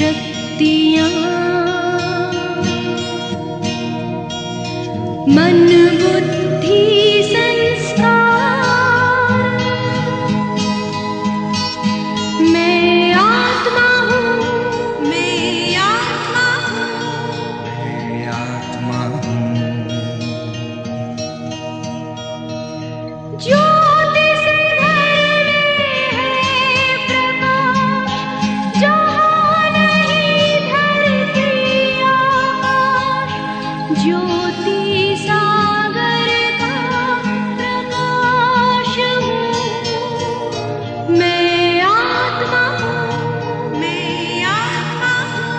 शक्तियाँ मन बुद्धि संस्कार मैं आत्मा हूँ मैं आत्मा हूँ मैं आत्मा हूँ ज्योति से ज्योति सागर का प्रकाश हूँ मैं आत्मा हूँ मैं आत्मा हूँ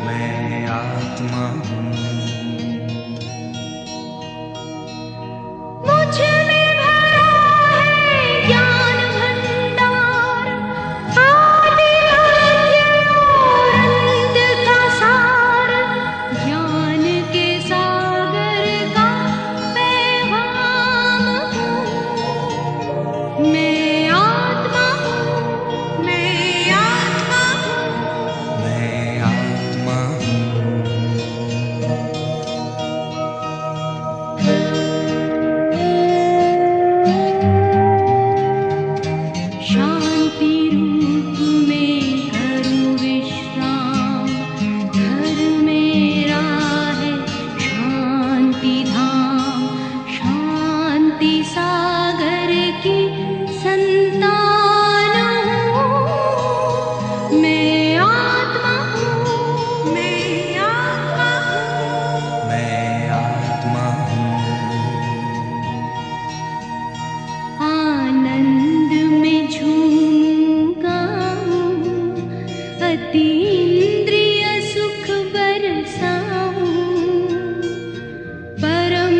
मैं आत्मा हूँ मुझ में भरा है ज्ञान भंडार आदि मध्य और अंत का सार ज्ञान के सागर का पैगाम हूँ मैं आत्मा हूँ मैं आत्मा हूँ मैं आत्मा हूँ शांति रूप में करूँ विश्राम घर मेरा है शांति धाम शांति सागर की संतान हूँ मैं आत्मा हूँ मैं आत्मा हूँ मैं आत्मा हूँ आनंद में झूमूंगा अतीन्द्रिय सुख बरसाऊं परम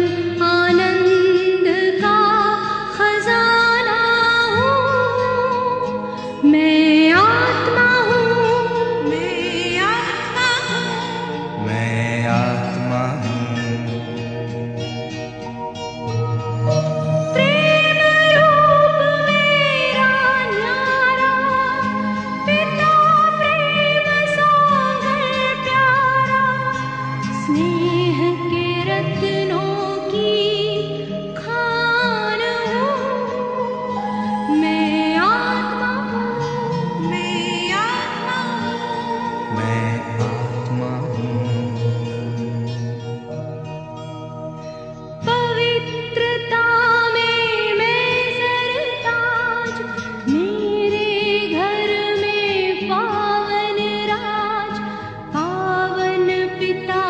आनंद का खजाना हूँ मैं आत्मा हूँ मैं आत्मा हूँ मैं आत्मा हूँ प्रेम रूप मेरा न्यारा पिता प्रेम सागर प्यारा स्नेह के रत्नों की खान हूँ मैं आत्मा हूँ मैं आत्मा हूँ मैं आत्मा हूँ पवित्रता में मैं सरताज मेरे घर में पावन राज पावन पिता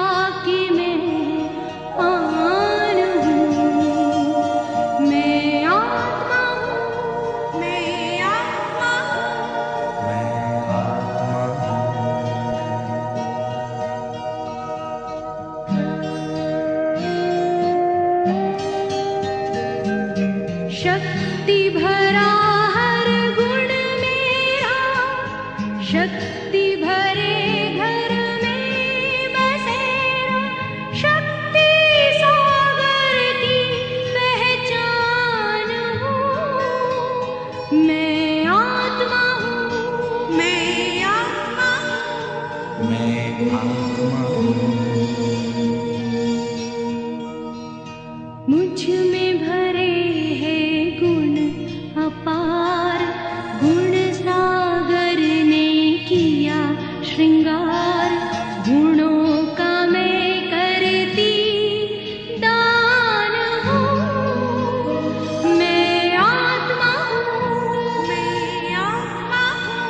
की मैं आन हूँ मैं आत्मा हूँ मैं आत्मा हूँ मैं आत्मा हूँ शक्ति भरा हर गुण मेरा शक्ति भरे घर में बसेरा शक्ति सागर की पहचान हूँ मैं आत्मा हूँ मैं आत्मा हूँ मैं आत्मा हूँ मुझ में भरे हैं गुण अपार गुण सागर ने किया श्रृंगार गुणों का मैं करती दान हूँ मैं आत्मा हूँ मैं आत्मा हूँ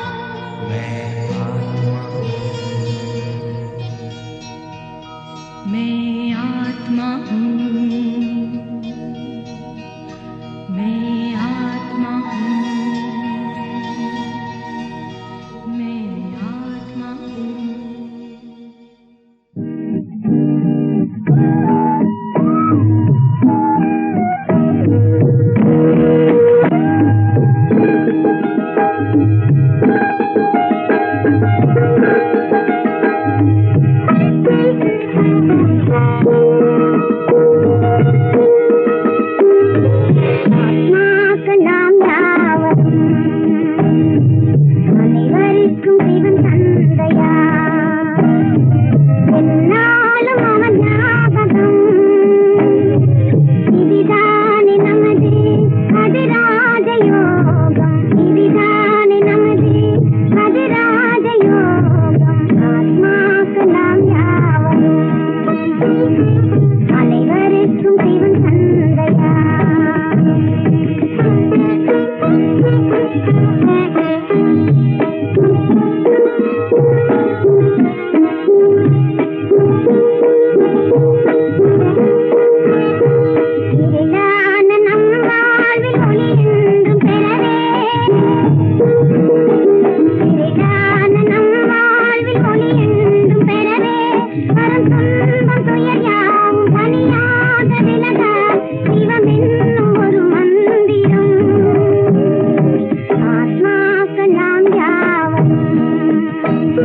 मैं आत्मा हूँ मैं आत्मा हूँ मैं आत्मा हूँ मैं आत्मा हूँ அனைவருக்கும் சிவன் தந்தையா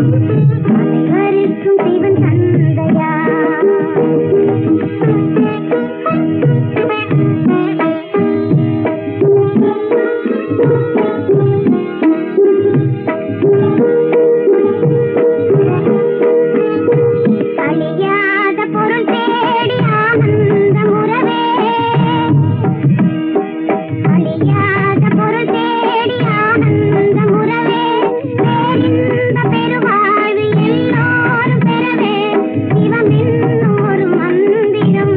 அனைவருக்கும் சிவன் தந்தையா அழியாத பொருள் தேடி ஆனந்த முறவே அழியாத பொருள் தேடி ஆனந்த முறவே பேரின்ப பெருவாழ்வு எல்லோரும் பெறவே சிவம் என்னும் ஒரு மந்திரம்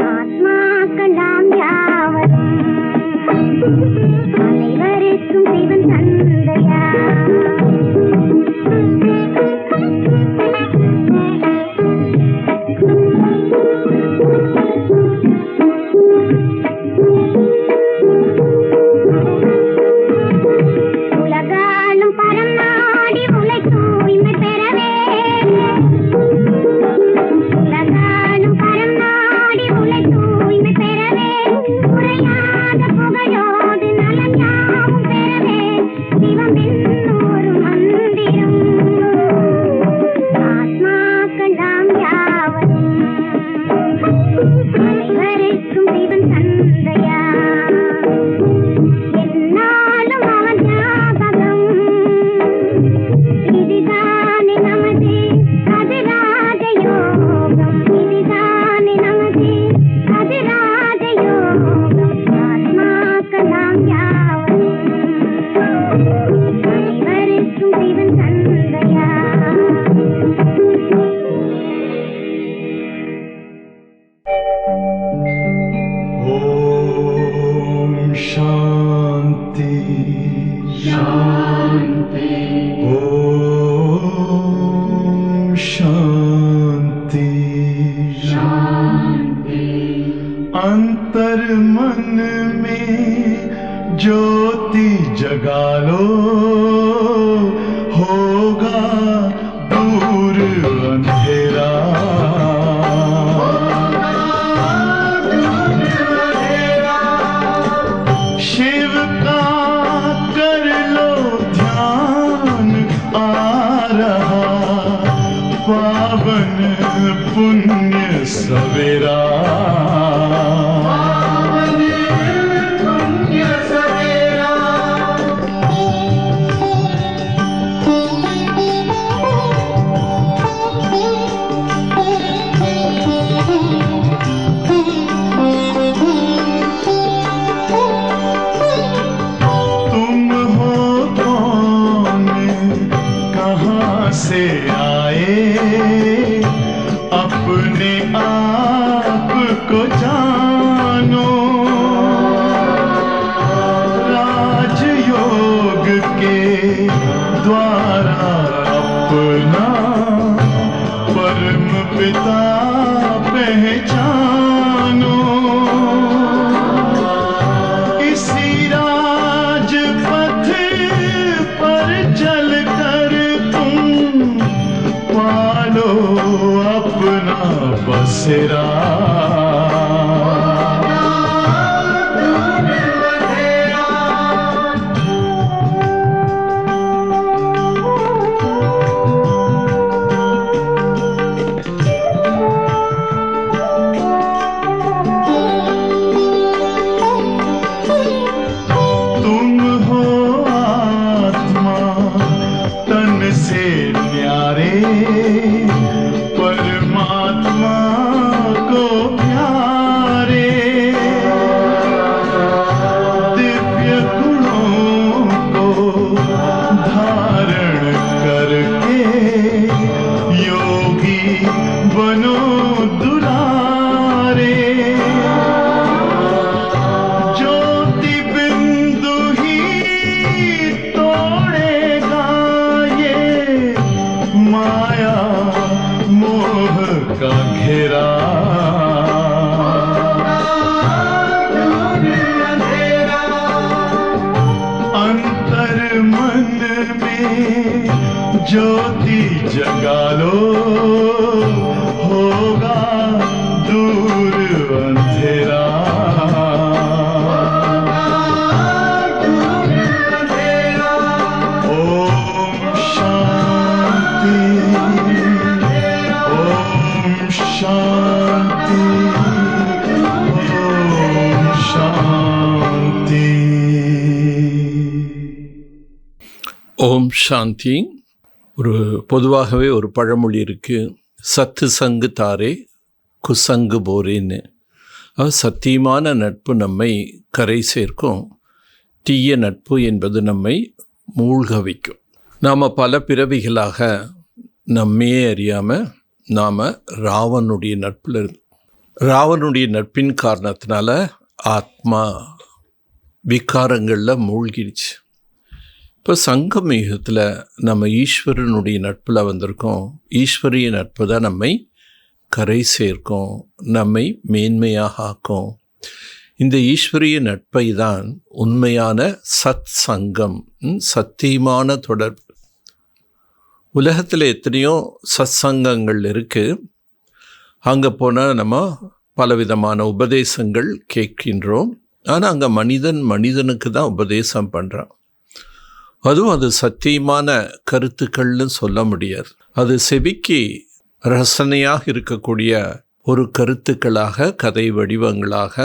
ஆத்மாக்கள் நாம் யாவரும் அனைவருக்கும் சிவன் தந்தையா உலகாளும் பரம் நாடி உலை தூய்மை பெறவே உலகாளும் பரம் நாடி உலை தூய்மை பெறவே குறையாத புகழோடு நலம் யாவும் பெறவே சிவம் என்னும் ஒரு மந்திரம் ஆத்மாக்கள் நாம் யாவரும் அனைவருக்கும் சிவன் தந்தையா என்னாலும் அவன் ஞாபகம் இதுதானே நமது அது ராஜயோகம் இதுதானே நமது அது ராஜயோகம் ஆத்மாக்கள் நாம் யாவரும் அனைவருக்கும் சிவன் தந்தையா ओम शांति शांति ओम शांति शांति अंतर मन में ज्योति जगा लो होगा दूर अंधेरा शिव का कर लो ध्यान आ रहा पावन पुण्य सवेरा तुम हो कौन कहाँ से आए अपने आप को जानो राजयोग के द्वारा अपना परम पिता पहचानो इसी राजपथ पर चलकर तुम पालो अपना बसेरा तुम हो आत्मा तन से न्यारे परमात्मा को प्यारे दिव्य गुणों को धारण करके योगी बनो दुलारे ज्योति बिंदु ही तोड़ेगा ये माया मोह का घेरा अंतर मन में ज्योति जगा लो होगा दूर अंधेरा ओम शांति சாந்தி. பொதுவாகவே ஒரு பழமொழி இருக்குது, சத்து சங்கு தாரே குசங்கு போரேன்னு. சத்தியமான நட்பு நம்மை கரை சேர்க்கும், தீய நட்பு என்பது நம்மை மூழ்க வைக்கும். நாம் பல பிறவிகளாக நம்மையே அறியாமல் நாம் ராவனுடைய நட்பில் இருந்தோம். ராவனுடைய நட்பின் காரணத்தினால ஆத்மா விகாரங்களில் மூழ்கிடுச்சு. இப்போ சங்கம் யுகத்தில் நம்ம ஈஸ்வரனுடைய நட்பில் வந்திருக்கோம். ஈஸ்வரிய நட்பு தான் நம்மை கரை சேர்க்கும், நம்மை மேன்மையாக ஆக்கும். இந்த ஈஸ்வரிய நட்பை தான் உண்மையான சத் சங்கம், சத்தியமான தொடர்பு. உலகத்தில் எத்தனையோ சத் சங்கங்கள் இருக்குது. அங்கே போனால் நம்ம பலவிதமான உபதேசங்கள் கேட்கின்றோம். ஆனால் அங்கே மனிதனுக்கு தான் உபதேசம் பண்ணுறான். அதுவும் அது சத்தியமான கருத்துக்கள்னு சொல்ல முடியாது. அது செவிக்கு ரசனையாக இருக்கக்கூடிய ஒரு கருத்துக்களாக, கதை வடிவங்களாக,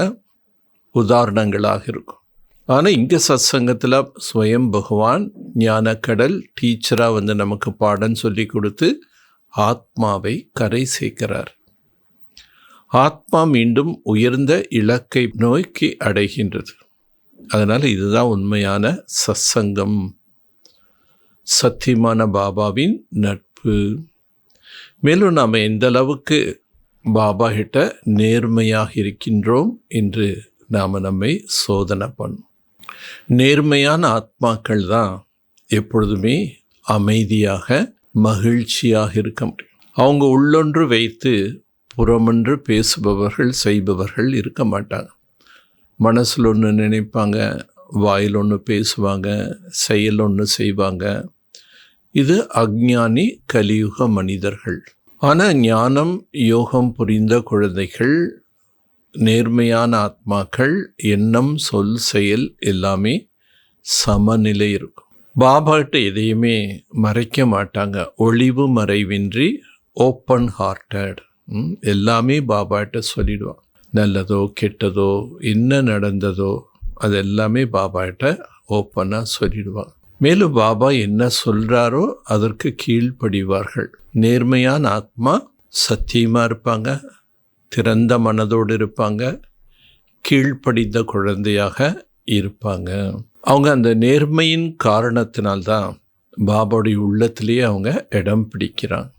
உதாரணங்களாக இருக்கும். ஆனால் இங்கே சத்சங்கத்தில் ஸ்வயம் பகவான் ஞானக்கடல் டீச்சராக நமக்கு பாடம் சொல்லி கொடுத்து ஆத்மாவை கரை சேர்க்கிறார். ஆத்மா மீண்டும் உயர்ந்த இலக்கை நோக்கி அடைகின்றது. அதனால் இதுதான் உண்மையான சத்சங்கம், சத்தியமான பாபாவின் நட்பு. மேலும் நாம் எந்த அளவுக்கு பாபா கிட்ட நேர்மையாக இருக்கின்றோம் என்று நாம் நம்மை சோதனை பண்ணோம். நேர்மையான ஆத்மாக்கள் தான் எப்பொழுதுமே அமைதியாக மகிழ்ச்சியாக இருக்க முடியும். அவங்க உள்ளொன்று வைத்து புறமொன்று பேசுபவர்கள் செய்பவர்கள் இருக்க மாட்டாங்க. மனசில் ஒன்று நினைப்பாங்க, வாயில் ஒன்று பேசுவாங்க, செயல் ஒன்று செய்வாங்க. இது அஞ்ஞானி கலியுக மனிதர்கள். ஆனால் ஞானம் யோகம் புரிந்த குழந்தைகள், நேர்மையான ஆத்மாக்கள், எண்ணம் சொல் செயல் எல்லாமே சமநிலை இருக்கும். பாபாட்ட எதையுமே மறைக்க மாட்டாங்க. ஒளிவு மறைவின்றி ஓப்பன் ஹார்ட்டட், எல்லாமே பாபாட்ட சொல்லிடுவான். நல்லதோ கெட்டதோ என்ன நடந்ததோ அது எல்லாமே பாபாட்ட ஓப்பனாக சொல்லிடுவாங்க. மேலும் பாபா என்ன சொல்கிறாரோ அதற்கு கீழ்ப்படிவார்கள். நேர்மையான ஆத்மா சத்தியமாக இருப்பாங்க, திறந்த மனதோடு இருப்பாங்க, கீழ்ப்படிந்த குழந்தையாக இருப்பாங்க. அவங்க அந்த நேர்மையின் காரணத்தினால்தான் பாபாவுடைய உள்ளத்திலேயே அவங்க இடம் பிடிக்கிறாங்க.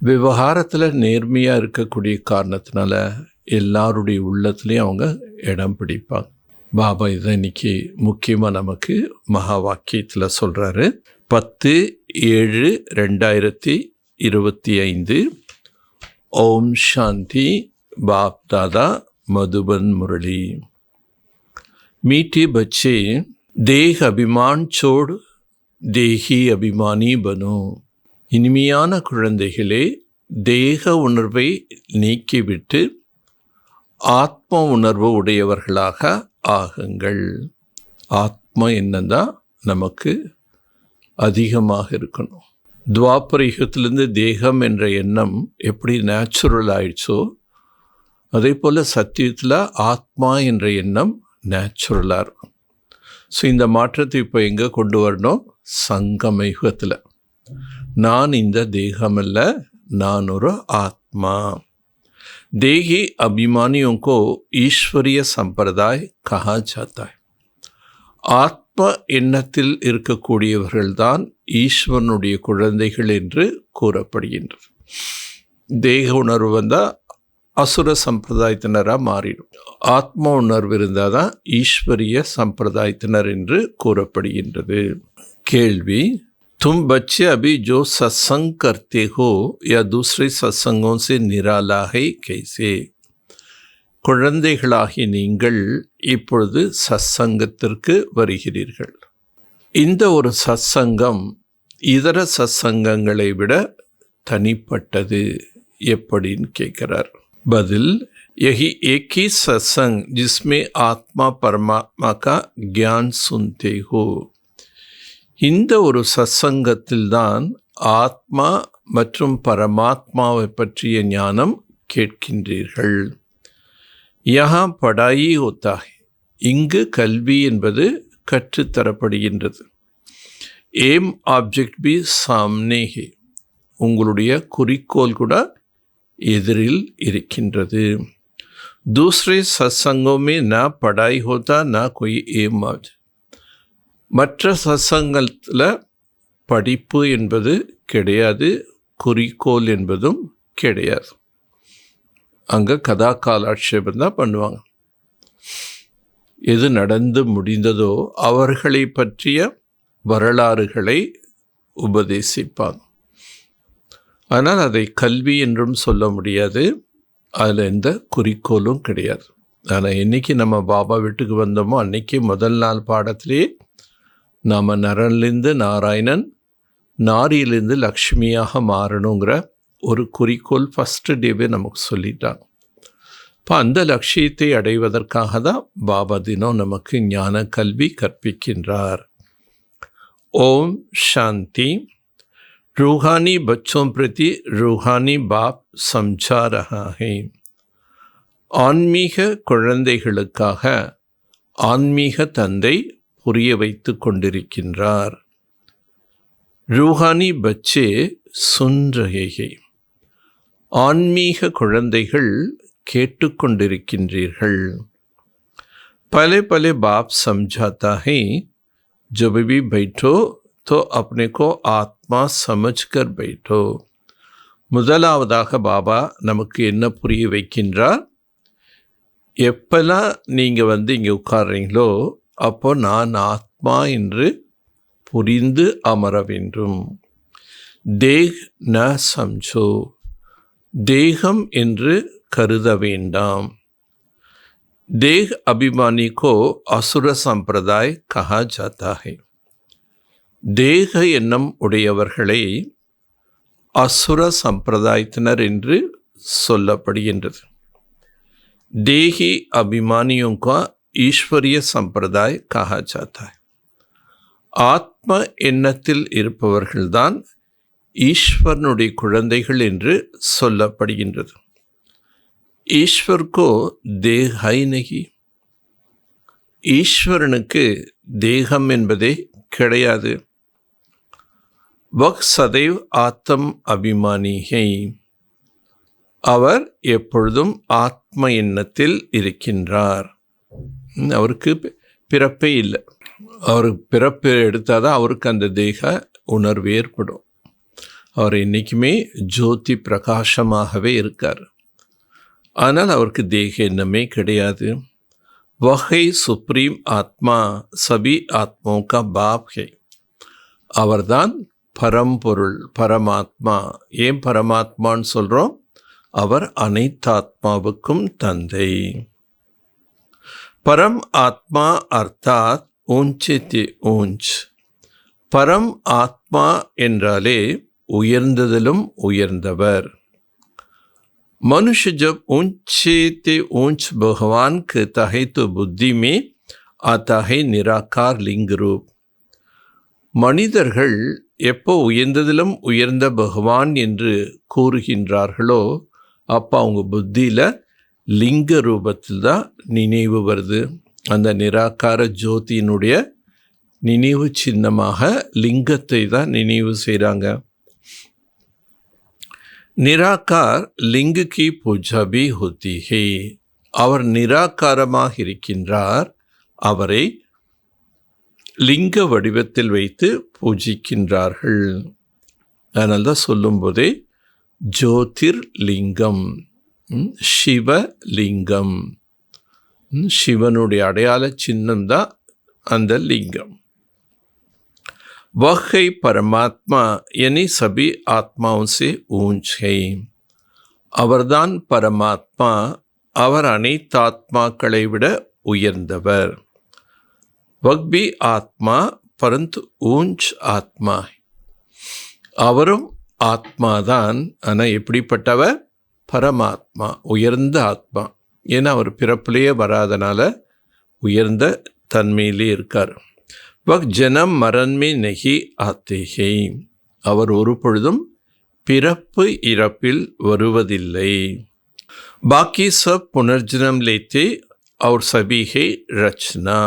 விவகாரத்தில் நேர்மையாக இருக்கக்கூடிய காரணத்தினால எல்லாருடைய உள்ளத்துலேயும் அவங்க இடம் பிடிப்பாங்க. பாபா இதை இன்னைக்கு முக்கியமாக நமக்கு மகா வாக்கியத்தில் சொல்கிறாரு. 10/7/2025 ஓம் சாந்தி. बाप दादा मधुबन मुरली। मीठे बच्चे, देह अभिमान छोड़ தேகி அபிமானி பனோ. இனிமையான குழந்தைகளே, தேக உணர்வை நீக்கிவிட்டு ஆத்ம உணர்வு உடையவர்களாக ஆகுங்கள். ஆத்மா என்னதான் நமக்கு அதிகமாக இருக்கணும். துவாபர யுகத்திலிருந்து தேகம் என்ற எண்ணம் எப்படி நேச்சுரல் ஆயிடுச்சோ அதே போல் சத்தியத்தில் ஆத்மா என்ற எண்ணம் நேச்சுரலாக இருக்கும். ஸோ இந்த மாற்றத்தை இப்போ எங்கே கொண்டு வரணும்? சங்கம யுகத்தில். நான் இந்த தேகமல்ல, நான் ஒரு ஆத்மா. தேகி अभिमानियों को ईश्वरीय संप्रदाय कहा जाता है. ஆத்ம எண்ணத்தில் இருக்கக்கூடியவர்கள்தான் ஈஸ்வரனுடைய குழந்தைகள் என்று கூறப்படுகின்றது. தேக உணர்வு வந்தால் அசுர சம்பிரதாயத்தினராக மாறிடும். ஆத்ம உணர்வு இருந்தால் தான் ஈஸ்வரிய சம்பிரதாயத்தினர் என்று கூறப்படுகின்றது. கேள்வி: तुम बच्चे अभी जो सत्संग करते हो या दूसरे सत्संगों से निराला है कैसे? குழந்தைகளாகி நீங்கள் இப்பொழுது சத்சங்கத்திற்கு வருகிறீர்கள். இந்த ஒரு சத்சங்கம் இதர சத்சங்கங்களை விட தனிப்பட்டது எப்படின்னு கேட்கிறார். பதில்: यही एक ही सत्संग जिसमें आत्मा परमात्मा का ज्ञान सुनते हो. இந்த ஒரு சத்சங்கத்தில்தான் ஆத்மா மற்றும் பரமாத்மாவை பற்றிய ஞானம் கேட்கின்றீர்கள். யஹா படாயி ஹோத்தா ஹை. இங்கு கல்வி என்பது கற்றுத்தரப்படுகின்றது. एम ऑब्जेक्ट भी सामने है உங்களுடைய குறிக்கோள் கூட எதிரில் இருக்கின்றது. दूसरे सत्संगों में ना पढ़ाई होता ना कोई एम ஆப்ஜெக்ட். மற்ற சத்சங்கத்தில் படிப்பு என்பது கிடையாது, குறிக்கோள் என்பதும் கிடையாது. அங்கே கதா காலாட்சேபம் தான் பண்ணுவாங்க. எது நடந்து முடிந்ததோ அவர்களை பற்றிய வரலாறுகளை உபதேசிப்பாங்க. ஆனால் அதை கல்வி என்றும் சொல்ல முடியாது, அதில் எந்த குறிக்கோளும் கிடையாது. ஆனால் என்றைக்கு நம்ம பாபா வீட்டுக்கு வந்தோமோ அன்றைக்கி முதல் நாள் பாடத்திலே நாம் நரன்லேருந்து நாராயணன், நாரியிலேருந்து லக்ஷ்மியாக மாறணுங்கிற ஒரு குறிக்கோள் ஃபஸ்ட்டு டேவே நமக்கு சொல்லிட்டாங்க. இப்போ அந்த லட்சியத்தை அடைவதற்காக தான் பாபா தினம் நமக்கு ஞான கல்வி கற்பிக்கின்றார். ஓம் சாந்தி. रूहानी बच्चों प्रति रूहानी बाप समझा रहा है. ஆன்மீக குழந்தைகளுக்காக ஆன்மீக தந்தை புரிய வைத்து கொண்டிருக்கின்றார். रूहानी बच्चे सुन रहे हैं. ஆன்மீக குழந்தைகள் கேட்டுக்கொண்டிருக்கின்றீர்கள். पले पले बाप समझाता है, जब भी बैठो तो अपने को आत्मा समझकर बैठो. முதலாவதாக பாபா நமக்கு என்ன புரிய வைக்கின்றார்? எப்பெல்லாம் நீங்கள் இங்கே உட்கார்றீங்களோ அப்போ நான் ஆத்மா என்று புரிந்து அமர வேண்டும். தேக் ந சம்சோ, தேகம் என்று கருத வேண்டாம். தேக் அபிமானி கோ அசுர சம்பிரதாய் கஹா ஜாதா ஹை. தேக எண்ணம் உடையவர்களை அசுர சம்பிரதாயத்தினர் என்று சொல்லப்படுகின்றது. தேகி அபிமானியோं का ஈஸ்வரிய சம்பிரதாய் கஹா ஜாதா है. ஆத்ம எண்ணத்தில் இருப்பவர்கள்தான் ஈஸ்வரனுடைய குழந்தைகள் என்று சொல்லப்படுகின்றது. ஈஸ்வர்கோ தேகை நகி, ஈஸ்வரனுக்கு தேகம் என்பதே கிடையாது. வக் சதைவ் ஆத்தம் அபிமானிகை, அவர் எப்பொழுதும் ஆத்ம எண்ணத்தில் இருக்கின்றார். அவருக்கு பிறப்பே இல்லை. அவர் பிறப்பு எடுத்தால் தான் அவருக்கு அந்த தேக உணர்வு ஏற்படும். அவர் என்றைக்குமே ஜோதி பிரகாசமாகவே இருக்கார். ஆனால் அவருக்கு தேக எண்ணமே கிடையாது. வகை சுப்ரீம் ஆத்மா சபி ஆத்மாओं का बाप है. அவர்தான் பரம்பொருள், பரமாத்மா. ஏன் பரமாத்மான்னு சொல்கிறோம்? அவர் அனைத்து ஆத்மாவுக்கும் தந்தை. பரம் ஆத்மா அர்த்தாத் ஊஞ்சே ஊஞ்ச். பரம் ஆத்மா என்றாலே உயர்ந்ததிலும் உயர்ந்தவர். मनुष्य जब ऊंचे ते ऊंच भगवान कहता है तो बुद्धि में आता है निराकार लिंग रूप. மனிதர்கள் எப்போ உயர்ந்ததிலும் உயர்ந்த பகவான் என்று கூறுகின்றார்களோ அப்போ அவங்க புத்தியில் லிங்க ரூபத்தில் தான் நினைவு வருது. அந்த நிராகார ஜோதியினுடைய நினைவு சின்னமாக லிங்கத்தை தான் நினைவு செய்கிறாங்க. நிராகார் லிங்க கி பூஜா பி ஹோத்தி ஹே. அவர் நிராகாரமாக இருக்கின்றார். அவரை லிங்க வடிவத்தில் வைத்து பூஜிக்கின்றார்கள். அதனால தான் சொல்லும்போதே ஜோதிர் லிங்கம், சிவலிங்கம். சிவனுடைய அடையாள சின்னம் தான் அந்த லிங்கம். वह है परमात्मा यानी सभी आत्माओं से ऊंच है. அவர்தான் பரமாத்மா, அவர் அனைத்து ஆத்மாக்களை விட உயர்ந்தவர். वह भी ஆத்மா परंतु ऊंच ஆத்மா. அவரும் ஆத்மாதான், ஆனால் எப்படிப்பட்டவர்? பரமாத்மா, உயர்ந்த ஆத்மா. ஏன்னா அவர் பிறப்பிலேயே வராதனால உயர்ந்த தன்மையிலே இருக்கார். वह जन्म मरण में नहीं आते हैं. அவர் ஒரு பொழுதும் பிறப்பு இறப்பில் வருவதில்லை. बाकी सब पुनर्जन्म लेते और सभी है रचना.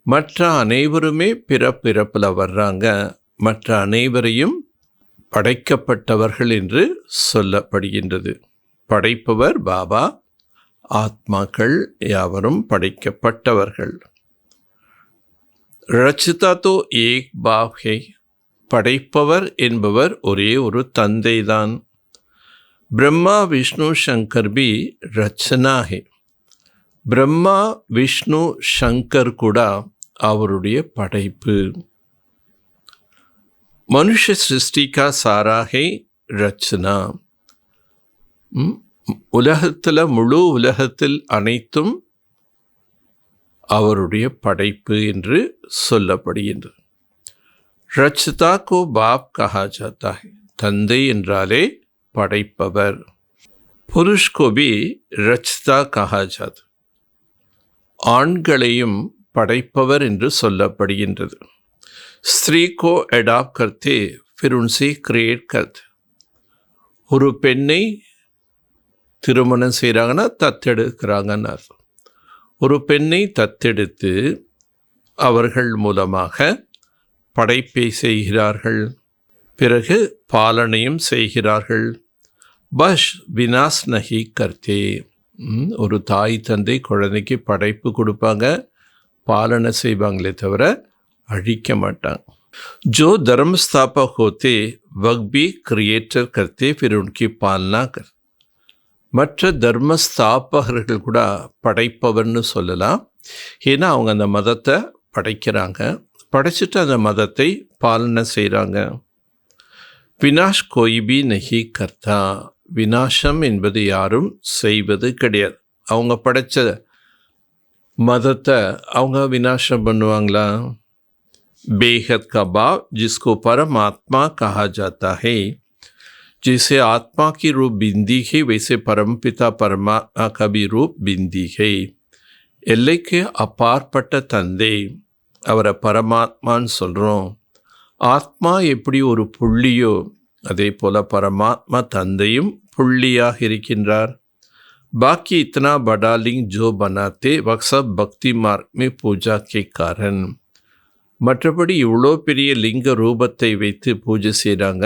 மற்ற அனைவருமே பிறப்பிறப்பில் வர்றாங்க. மற்ற அனைவரையும் படைக்கப்பட்டவர்கள் என்று சொல்லப்படுகின்றது. படைப்பவர் பாபா, ஆத்மாக்கள் யாவரும் படைக்கப்பட்டவர்கள். ரச்சிதா தோ ஏக் பாப் ஹை, படைப்பவர் என்பவர் ஒரே ஒரு தந்தைதான். பிரம்மா விஷ்ணு சங்கர் பி ரச்சனா ஹை, பிரம்மா விஷ்ணு சங்கர் கூட அவருடைய படைப்பு. மனுஷ சிருஷ்டி கா சாரா ஹை ரச்சனா, உலகத்தில் முழு உலகத்தில் அனைத்தும் அவருடைய படைப்பு என்று சொல்லப்படுகின்றது. ரச்சிதா கோ பாப் கஹா ஜாத்தா ஹை, தந்தை என்றாலே படைப்பவர். புருஷ் கோ பி ரச்சிதா கஹா ஜாத்தா, ஆண்களையும் படைப்பவர் என்று சொல்லப்படுகின்றது. ஸ்திரீ கோ அடாப்ட் கர்த்தே ஃபிர் உன்சே கிரியேட் கர்த்தே, ஒரு பெண்ணை திருமணம் செய்கிறாங்கன்னா தத்தெடுக்கிறாங்கன்னு அர்த்தம். ஒரு பெண்ணை தத்தெடுத்து அவர்கள் மூலமாக படைப்பை செய்கிறார்கள், பிறகு பாலனையும் செய்கிறார்கள். பஷ் வினாஸ் நஹி கர்த்தே, ஒரு தாய் தந்தை குழந்தைக்கு படைப்பு கொடுப்பாங்க, பாலனை செய்வாங்களே தவிர அழிக்க மாட்டாங்க. ஜோ தர்ம ஸ்தாபக் ஹோத்தே வக் பி கிரியேட்டர் கர்த்தே ஃபிர் உன்கி பாலனா கர், மற்ற தர்ம ஸ்தாபகர்கள் கூட படைப்பவர்னு சொல்லலாம். ஏன்னா அவங்க அந்த மதத்தை படைக்கிறாங்க, படைச்சிட்டு அந்த மதத்தை பாலனை செய்கிறாங்க. வினாஷ் கோயிபி நஹி கர்த்தா, வினாசம் என்பது யாரும் செய்வது கிடையாது. அவங்க படைச்ச மதத்தை அவங்க வினாசம் பண்ணுவாங்களா? बेहद का भाव जिसको परमात्मा कहा जाता है, जैसे आत्मा की रूप बिंदी है वैसे परमपिता परमात्मा का भी रूप बिंदी है. எல்லைக்கு அப்பாற்பட்ட தந்தை, அவரை பரமாத்மான்னு சொல்கிறோம். ஆத்மா எப்படி ஒரு புள்ளியோ அதே போல் பரமாத்மா தந்தையும் புள்ளியாக இருக்கின்றார். बाकी इतना बड़ा लिंग जो बनाते वह सब भक्ति मार्ग में पूजा के कारण, மற்றபடி இவ்வளோ பெரிய லிங்க ரூபத்தை வைத்து பூஜை செய்கிறாங்க.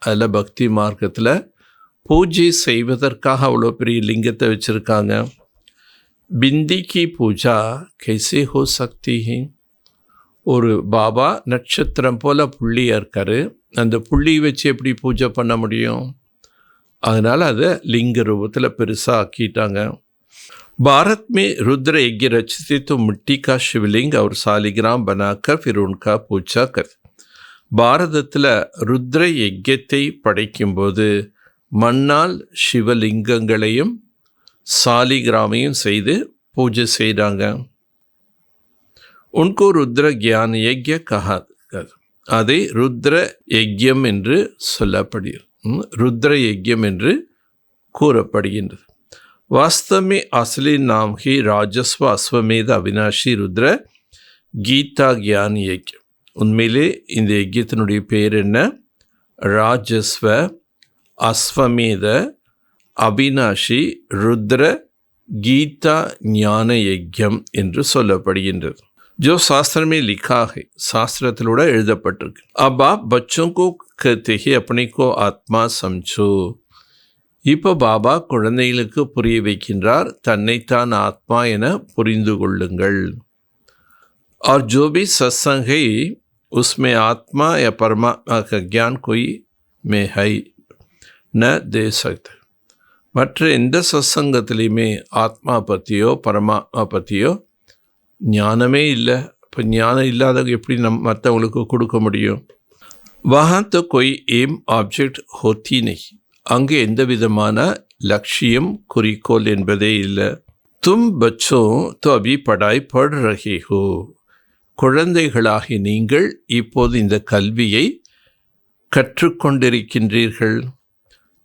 அதில் பக்தி மார்க்கத்தில் பூஜை செய்வதற்காக அவ்வளோ பெரிய லிங்கத்தை வச்சுருக்காங்க. பிந்தி கி பூஜா கைசே ஹோ சக்தி ஹை, ஒரு பாபா நட்சத்திரம் போல் புள்ளியாக இருக்கார், அந்த புள்ளி வச்சு எப்படி பூஜை பண்ண முடியும்? அதனால் அதை லிங்க ரூபத்தில் பெருசாக ஆக்கிட்டாங்க. भारत में रुद्र यज्ञ रचते तो मिट्टी का शिवलिंग और सालिग्राम बनाकर फिर उनका पूजा कर. பாரதத்தில் ருத்ர யஜ்யத்தை படைக்கும்போது மண்ணால் சிவலிங்கங்களையும் சாலிகிராமையும் செய்து பூஜை செய்கிறாங்க. உनको ருத்ர கியான் யஜ்ய கஹா, அதை ருத்ர யஜ்யம் என்று சொல்லப்படுகிறது, ருத்ர யஜ்யம் என்று கூறப்படுகின்றது. वास्तव में असली नाम ही राजस्व अश्वमेध अविनाशी रुद्र गीता ज्ञान यज्ञ. உண்மையிலே இந்த யஜ்யத்தினுடைய பேர் என்ன? ராஜஸ்வ அஸ்வமேத அவினாஷி ருத்ர கீதா ஞான யஜ்யம் என்று சொல்லப்படுகின்றது. जो शास्त्र में लिखा है, शास्त्रத்திலோட எழுதப்பட்டிருக்கு. अब आप बच्चों को कहते हैं अपने को आत्मा समझो. இப்போ பாபா குழந்தைகளுக்கு புரிய வைக்கின்றார், தன்னைத்தான் ஆத்மா என புரிந்து கொள்ளுங்கள். और जो भी सत्संग है उसमें आत्मा या परमात्मा का ज्ञान कोई में है न दे सकते. மற்ற எந்த சத்சங்கத்திலையுமே ஆத்மா பற்றியோ பரமாத்மா பற்றியோ ஞானமே இல்லை. இப்போ ஞானம் இல்லாதவங்க எப்படி மற்றவங்களுக்கு கொடுக்க முடியும்? वहाँ तो कोई एम ऑब्जेक्ट होती नहीं, அங்கே எந்த விதமான லட்சியம் குறிக்கோள் என்பதே இல்லை. தும் பச்சோ தோ அபி படாய் பட் ரஹே ஹோ, குழந்தைகளாகி நீங்கள் இப்போது இந்த கல்வியை கற்றுக்கொண்டிருக்கின்றீர்கள்.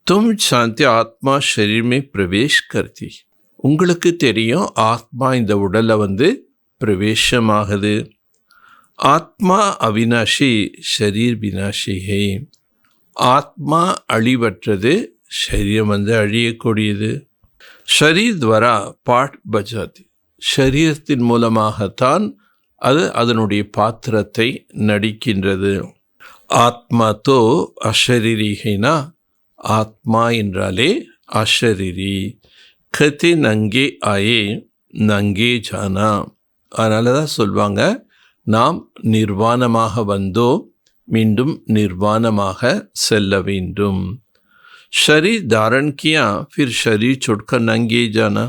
தும் சாந்தி ஆத்மா ஷரீர்மே பிரவேஷ் கர்த்தி, உங்களுக்கு தெரியும் ஆத்மா இந்த உடலை பிரவேசமாகுது. ஆத்மா அவினாஷி ஷரீர் வினாஷி ஹே, ஆத்மா அழிவற்றது, ஷரீரம் அழியக்கூடியது. ஷரீர் துவாரா பாட் பஜாதி, ஷரீரத்தின் மூலமாகத்தான் அது அதனுடைய பாத்திரத்தை நடிக்கின்றது. ஆத்மா தோ அஷரீரினா, ஆத்மா என்றாலே அஷரீரி. கதி நங்கே ஆயே நங்கே ஜானா. அதனால தான் சொல்வாங்க, நாம் நிர்வாணமாக வந்தோம், மீண்டும் நிர்வாணமாக செல்ல வேண்டும். शरीर धारण किया फिर शरीर छोड़कर नंगे जाना.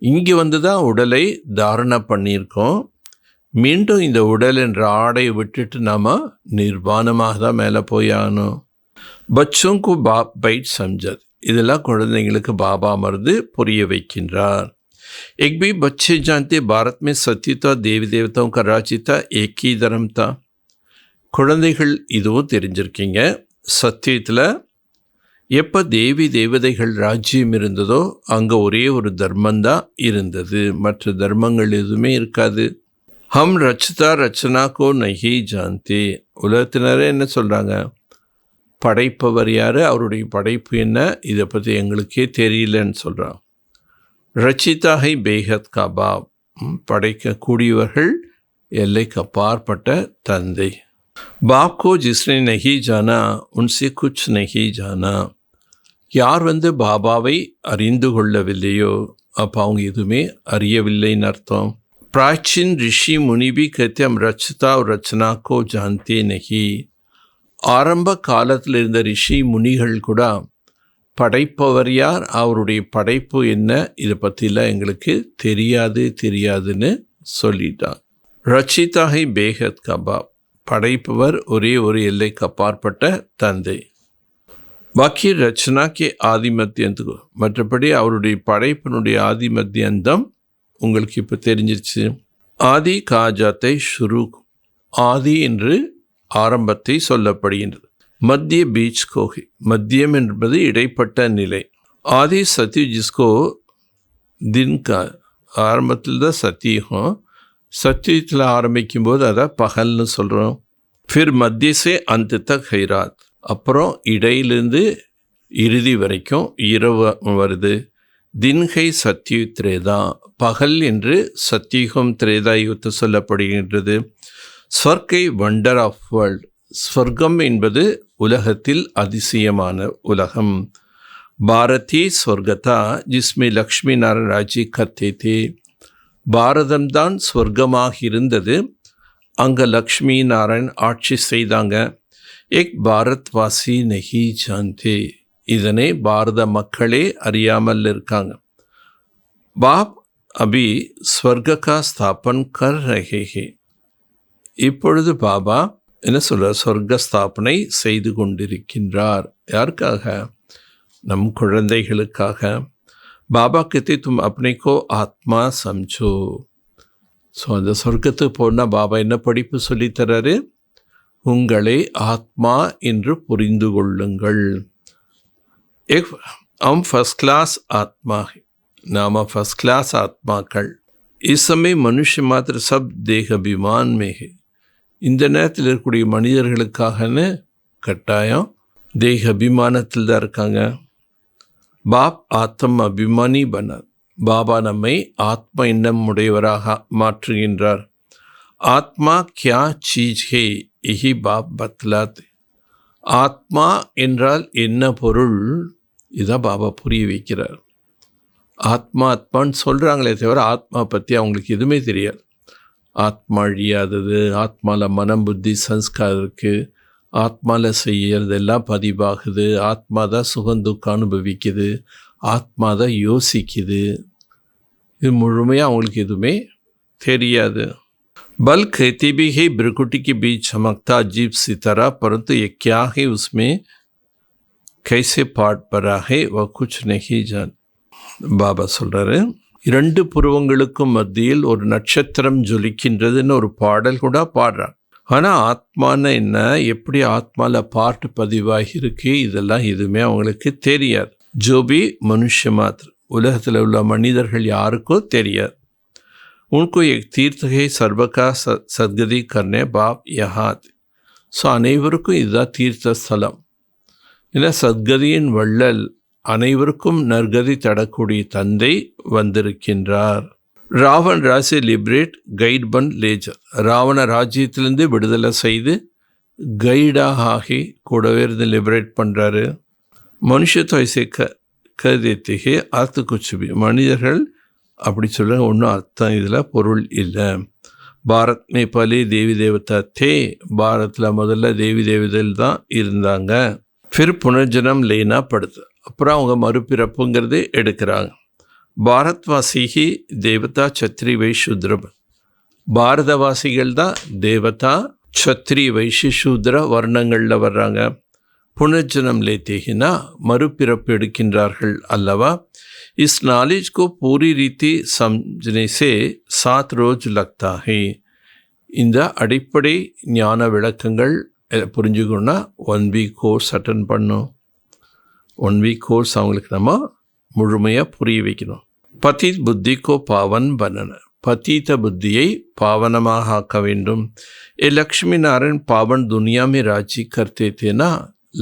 இங்கே வந்து தான் உடலை தாரண பண்ணியிருக்கோம், மீண்டும் இந்த உடல் என்ற ஆடையை விட்டுட்டு நாம் நிர்வாணமாக தான் மேலே போயாகணும். பச்சோங்கு பாப் பைட் சம்ஜத். இதெல்லாம் குழந்தைங்களுக்கு பாபா அமர்ந்து புரிய வைக்கின்றார். एक भी बच्चे जानते भारत में सत्य था, देवी देवताओं का राज्य था, एक ही धर्म था. குழந்தைகள் இதுவும் தெரிஞ்சிருக்கீங்க, சத்தியத்தில் எப்போ தேவி தேவதைகள் ராஜ்யம் இருந்ததோ அங்கே ஒரே ஒரு தர்மந்தான் இருந்தது, மற்ற தர்மங்கள் எதுவுமே இருக்காது. ஹம் ரச்சதா ரச்சனா கோ நஹி ஜான்தே. உலகத்தினரே என்ன சொல்கிறாங்க, படைப்பவர் யார், அவருடைய படைப்பு என்ன, இதை பற்றி எங்களுக்கே தெரியலன்னு சொல்கிறான். ரச்சிதா ஹை பேஹத் கா பாப். படைக்கக்கூடியவர்கள் எல்லைக்கு அப்பாற்பட்ட தந்தை. பாப் கோ ஜிஸ்னே நஹி ஜானா உன்சே குச் நஹி ஜானா. யார் வந்து பாபாவை அறிந்து கொள்ளவில்லையோ அப்போ அவங்க எதுவுமே அறியவில்லைன்னு அர்த்தம். பிராச்சீன் ரிஷி முனிபி கத்தி ஹம் ரச்சதா ரச்சனா கோ ஜான்தே நஹி. ஆரம்ப காலத்தில் இருந்த ரிஷி முனிகள் கூட படைப்பவர் யார், அவருடைய படைப்பு என்ன, இதை பற்றிலாம் எங்களுக்கு தெரியாதுன்னு சொல்லிட்டான். ரச்சிதாகை பேகத் கபாப். படைப்பவர் ஒரே ஒரு எல்லைக்கு அப்பாற்பட்ட தந்தை. பாக்கி ரச்சனாக்கே ஆதிமத்தியந்துக்கு. மற்றபடி அவருடைய படைப்பினுடைய ஆதிமத்தியந்தம் உங்களுக்கு இப்போ தெரிஞ்சிருச்சு. ஆதி காஜாத்தை ஷுரு. ஆதி என்று ஆரம்பத்தை சொல்லப்படுகின்றது. மத்திய பீச் கோகி. மத்தியம் என்பது இடைப்பட்ட நிலை. ஆதி சத்யு ஜிஸ்கோ தின்கா. ஆரம்பத்தில் தான் சத்தியுகம், சத்தியத்தில் ஆரம்பிக்கும் போது அதை பகல்னு சொல்கிறோம். ஃபிர் மத்தியசே அந்த தக் ஹைராத். அப்புறம் இடையிலிருந்து இறுதி வரைக்கும் இரவு வருது. தின்கை சத்யு திரேதா. பகல் என்று சத்தியுகம் திரேதா யுத்த சொல்லப்படுகின்றது. ஸ்வர்க்கை வண்டர் ஆஃப் வேர்ல்ட். ஸ்வர்க்கம் என்பது உலகத்தில் அதிசயமான உலகம். பாரதி ஸ்வர்கதா ஜிஸ்மே லக்ஷ்மி நாராயண் ராஜி கர்த்தே தே. பாரதம்தான் ஸ்வர்க்கமாக இருந்தது, அங்கே லக்ஷ்மி நாராயண் ஆட்சி செய்தாங்க. எக் பாரத்வாசி நஹி ஜான்தே. இதனை பாரத மக்களே அறியாமல் இருக்காங்க. பாப் அபி ஸ்வர்க கா ஸ்தாபன் கர் ரஹே ஹே. இப்பொழுது பாபா என்ன சொல்கிறார், சொர்க்க ஸ்தாபனை செய்து கொண்டிருக்கின்றார். யாருக்காக? நம் குழந்தைகளுக்காக. பாபா கத்தி தும் அப்னேக்கோ ஆத்மா சம்ஜோ. ஸோ அந்த சொர்க்கத்துக்கு போனால் பாபா என்ன படிப்பு சொல்லித்தராரு, உங்களை ஆத்மா என்று புரிந்து கொள்ளுங்கள். हम फर्स्ट क्लास आत्मा है, नाम फर्स्ट क्लास आत्माக்கள். इस समय मनुष्य मात्र सब देह अभिमान में है. இந்த நேரத்தில் இருக்கக்கூடிய மனிதர்களுக்காகன்னு கட்டாயம் தேக அபிமானத்தில் தான் இருக்காங்க. பாப் ஆத்ம அபிமானி பனார். பாபா நம்மை ஆத்ம எண்ணம் உடையவராக மாற்றுகின்றார். ஆத்மா கியா சீஜ் ஹே இஹி பாப் பத்லாத். ஆத்மா என்றால் என்ன பொருள், இதான் பாபா புரிய வைக்கிறார். ஆத்மா ஆத்மான்னு சொல்கிறாங்களே தவிர ஆத்மா பற்றி அவங்களுக்கு எதுவுமே தெரியாது. ஆத்மா அழியாதது, ஆத்மாவில் மனம் புத்தி சன்ஸ்காரம் இருக்குது, ஆத்மாவில் செய்யறதெல்லாம் பதிவாகுது, ஆத்மா தான் சுகந்துக்கம் அனுபவிக்குது, ஆத்மா தான் யோசிக்குது. இது முழுமையாக அவங்களுக்கு எதுவுமே தெரியாது. बल कहते भी है ब्रिकुटी के बीच चमकता अजीब सी तरह, परंतु ये क्या है, उसमें कैसे पाठ पड़ा है वह कुछ नहीं जान. பாபா சொல்கிறாரு, இரண்டு புருவங்களுக்கும் மத்தியில் ஒரு நட்சத்திரம் ஜொலிக்கின்றதுன்னு ஒரு பாடல் கூட பாடுறாங்க. ஆனால் ஆத்மான்னு என்ன, எப்படி ஆத்மாவில் பாட்டு பதிவாகி இருக்கு, இதெல்லாம் எதுவுமே அவங்களுக்கு தெரியாது. ஜோபி மனுஷ மாத்திர, உலகத்தில் உள்ள மனிதர்கள் யாருக்கும் தெரியாது. उनको एक तीर्थ है सर्व का सद्गति करने बाप यहाँ. ஸோ அனைவருக்கும் இதுதான் தீர்த்த ஸ்தலம். இல்லை, சத்கதியின் வள்ளல், அனைவருக்கும் நற்கதி தரக்கூடிய தந்தை வந்திருக்கின்றார். ராவன் ராசி லிபரேட் கைட் பன் லேஜர், ராவண ராஜ்யத்திலேருந்து விடுதலை செய்து கைடாக ஆகி கூடவே இருந்து லிபரேட் பண்ணுறாரு. மனுஷ தொய்சை கருதியே அர்த்த குச்சுபி, மனிதர்கள் அப்படி சொல்ல ஒன்றும் அர்த்தம் இதில் பொருள் இல்லை. பாரத் மே பலி தேவி தேவதா தே, பாரத்தில் முதல்ல தேவி தேவதைகள் தான் இருந்தாங்க. ஃபிர் புனர்ஜனம் லேனா படுது, அப்புறம் அவங்க மறுபிறப்புங்கிறது எடுக்கிறாங்க. பாரத்வாசிகி தேவதா சத்ரி வைஷூத்ரம், பாரதவாசிகள் தான் தேவதா சத்ரி வைஷ்ய சூத்ர வர்ணங்களில் வர்றாங்க. புனர்ஜனம் லேத்தேகினா மறுபிறப்பு எடுக்கின்றார்கள் அல்லவா. इस नॉलेज को पूरी रीति समझने से 7 रोज लगता है. இந்த அடிப்படை ஞான விளக்கங்கள் புரிஞ்சுக்கணுன்னா 1 வீக் கோர்ஸ் அட்டன் பண்ணணும். 1 வீக் கோர்ஸ் அவங்களுக்கு நம்ம முழுமையாக புரிய வைக்கணும். பதீத் புத்தி கோ பாவன் பண்ணன, பதீத புத்தியை பாவனமாக ஆக்க வேண்டும். ஏ லக்ஷ்மி நாராயண் பாவன் துனியாமே ராஜ்ஜி கர்த்தே தேனா,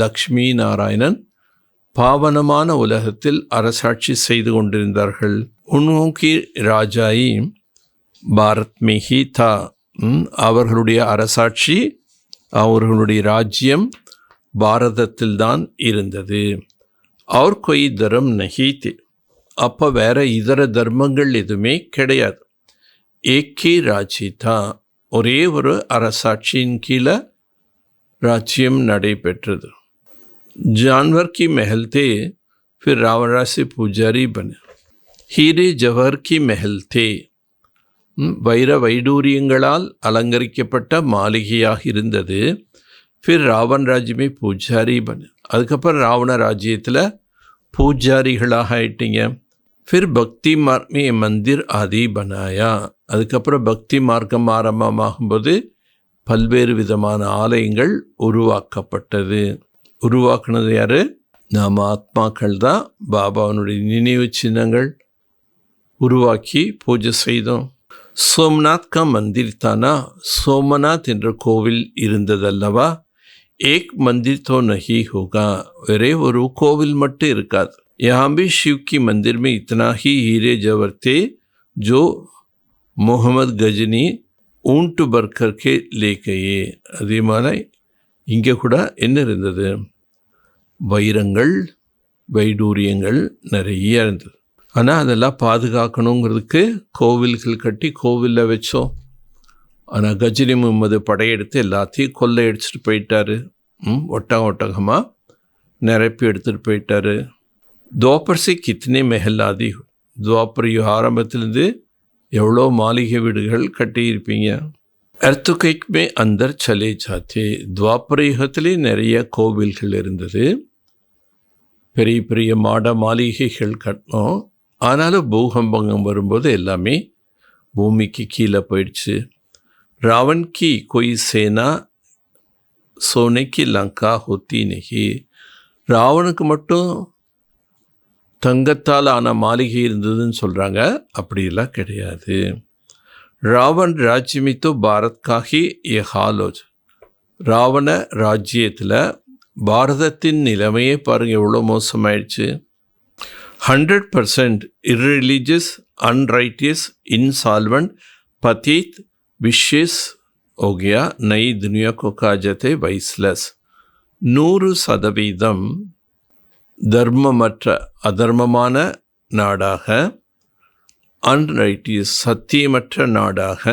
லக்ஷ்மி நாராயணன் பாவனமான உலகத்தில் அரசாட்சி செய்து கொண்டிருந்தார்கள். உன்கி ராஜாயி பாரத் மேஹி தா, அவர்களுடைய அரசாட்சி அவர்களுடைய ராஜ்யம் பாரதத்தில்தான் இருந்தது. அவர் கொய் தரம் நஹீத், அப்போ வேற இதர தர்மங்கள் எதுவுமே கிடையாது. ஏக்கி ராஜ்யி தா, ஒரே ஒரு அரசாட்சியின் கீழே ராஜ்யம் நடைபெற்றது. जानवर की महल थे, फिर रावण से पुजारी बने. हीरे जवाहर की महल थे, வைர வைடூரியங்களால் அலங்கரிக்கப்பட்ட மாளிகையாக இருந்தது. ஃபிர் ராவன் ராஜ்யமே பூஜாரி பன், அதுக்கப்புறம் ராவண ராஜ்யத்தில் பூஜாரிகளாக ஆயிட்டீங்க. ஃபிர் பக்தி மார்மே மந்திர் ஆதி பனாயா, அதுக்கப்புறம் பக்தி மார்க்கம் ஆரம்பமாகும்போது பல்வேறு விதமான ஆலயங்கள் உருவாக்கப்பட்டது. உருவாக்குனது யார்? நாம் ஆத்மாக்கள் தான். பாபாவனுடைய நினைவு சின்னங்கள் உருவாக்கி பூஜை செய்தோம். சோம்நாத் கா மந்திர் தானா, சோமநாத் என்ற கோவில் இருந்ததல்லவா. ஏக் மந்திர் தோ நஹி ஹோகா, ஒரே ஒரு கோவில் மட்டும் இருக்காது. யஹாं भी शिव की मंदिर में इतना ही हीरे जवाहर थे जो मोहम्मद गजनी ऊंट भर करके ले गए. அதே மாதிரி இங்கே கூட என்ன இருந்தது? வைரங்கள் வைடூரியங்கள் நிறைய இருந்தது. ஆனால் அதெல்லாம் பாதுகாக்கணுங்கிறதுக்கு கோவில்கள் கட்டி கோவிலில் வச்சோம். ஆனால் கஜினி முகமது படையெடுத்து எல்லாத்தையும் கொள்ளையடிச்சிட்டு போயிட்டாரு. ஒட்டகமாக நிரப்பி எடுத்துகிட்டு போயிட்டாரு. துவாப்பர் சி கித்னே மெஹல்லாதி, துவாப்பர் ஆரம்பத்திலேருந்து எவ்வளோ மாளிகை வீடுகள் கட்டியிருப்பீங்க. அர்த்துகைக் மே அந்தர் சலே ஜாத்தே, துவாப்பர யுகத்திலே நிறைய கோவில்கள் இருந்தது. பெரிய பெரிய மாட மாளிகைகள் கட்டினோம். ஆனாலும் பூகம்பங்கம் வரும்போது எல்லாமே பூமிக்கு கீழே போயிடுச்சு. ராவன் கி கொய் சேனா சோனைக்கு லங்கா ஹோத்தி நஹி, ராவனுக்கு மட்டும் தங்கத்தால் ஆன மாளிகை இருந்ததுன்னு சொல்கிறாங்க. அப்படியெல்லாம் கிடையாது. ராவன் ராஜ்யமி தோ பாரத் காஹி ஏ ஹாலோஜ், ராவண ராஜ்யத்தில் பாரதத்தின் நிலைமையே பாருங்கள் எவ்வளோ மோசமாயிடுச்சு. 100% irreligious, unrighteous, insolvent, पतित, विशेष हो गया. नई दुनिया को कहा जाते वाइसलेस. 100% தர்மமற்ற அதர்மமான நாடாக, அன்ரைட்டியஸ் சத்தியமற்ற நாடாக,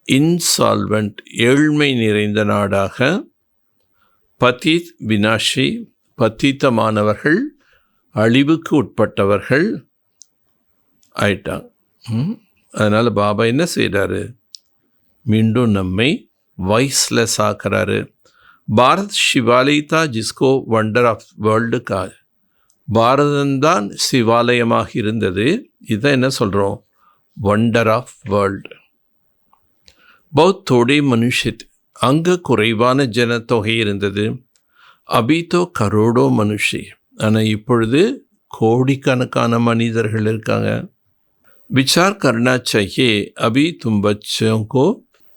இன்சால்வெண்ட் ஏழ்மை நிறைந்த நாடாக, பதீத் வினாஷி பத்தீத்தமானவர்கள் அழிவுக்கு உட்பட்டவர்கள் ஆயிட்டாங்க. அதனால் பாபா என்ன செய்கிறாரு? மீண்டும் நம்மை வாய்ஸ்லெஸ் ஆக்குறாரு. பாரத் சிவாலயத்தா ஜிஸ்கோ வண்டர் ஆஃப் வேர்ல்டு கா, பாரதம்தான் சிவாலயமாக இருந்தது. இதான் என்ன சொல்கிறோம்? Wonder of world. பௌத் தோடே மனுஷத், அங்கே குறைவான ஜனத்தொகை இருந்தது. அபிதோ கரோடோ மனுஷி, ஆனால் இப்பொழுது கோடிக்கணக்கான மனிதர்கள் இருக்காங்க. विचार करना चाहिए अभी तुम बच्चों को,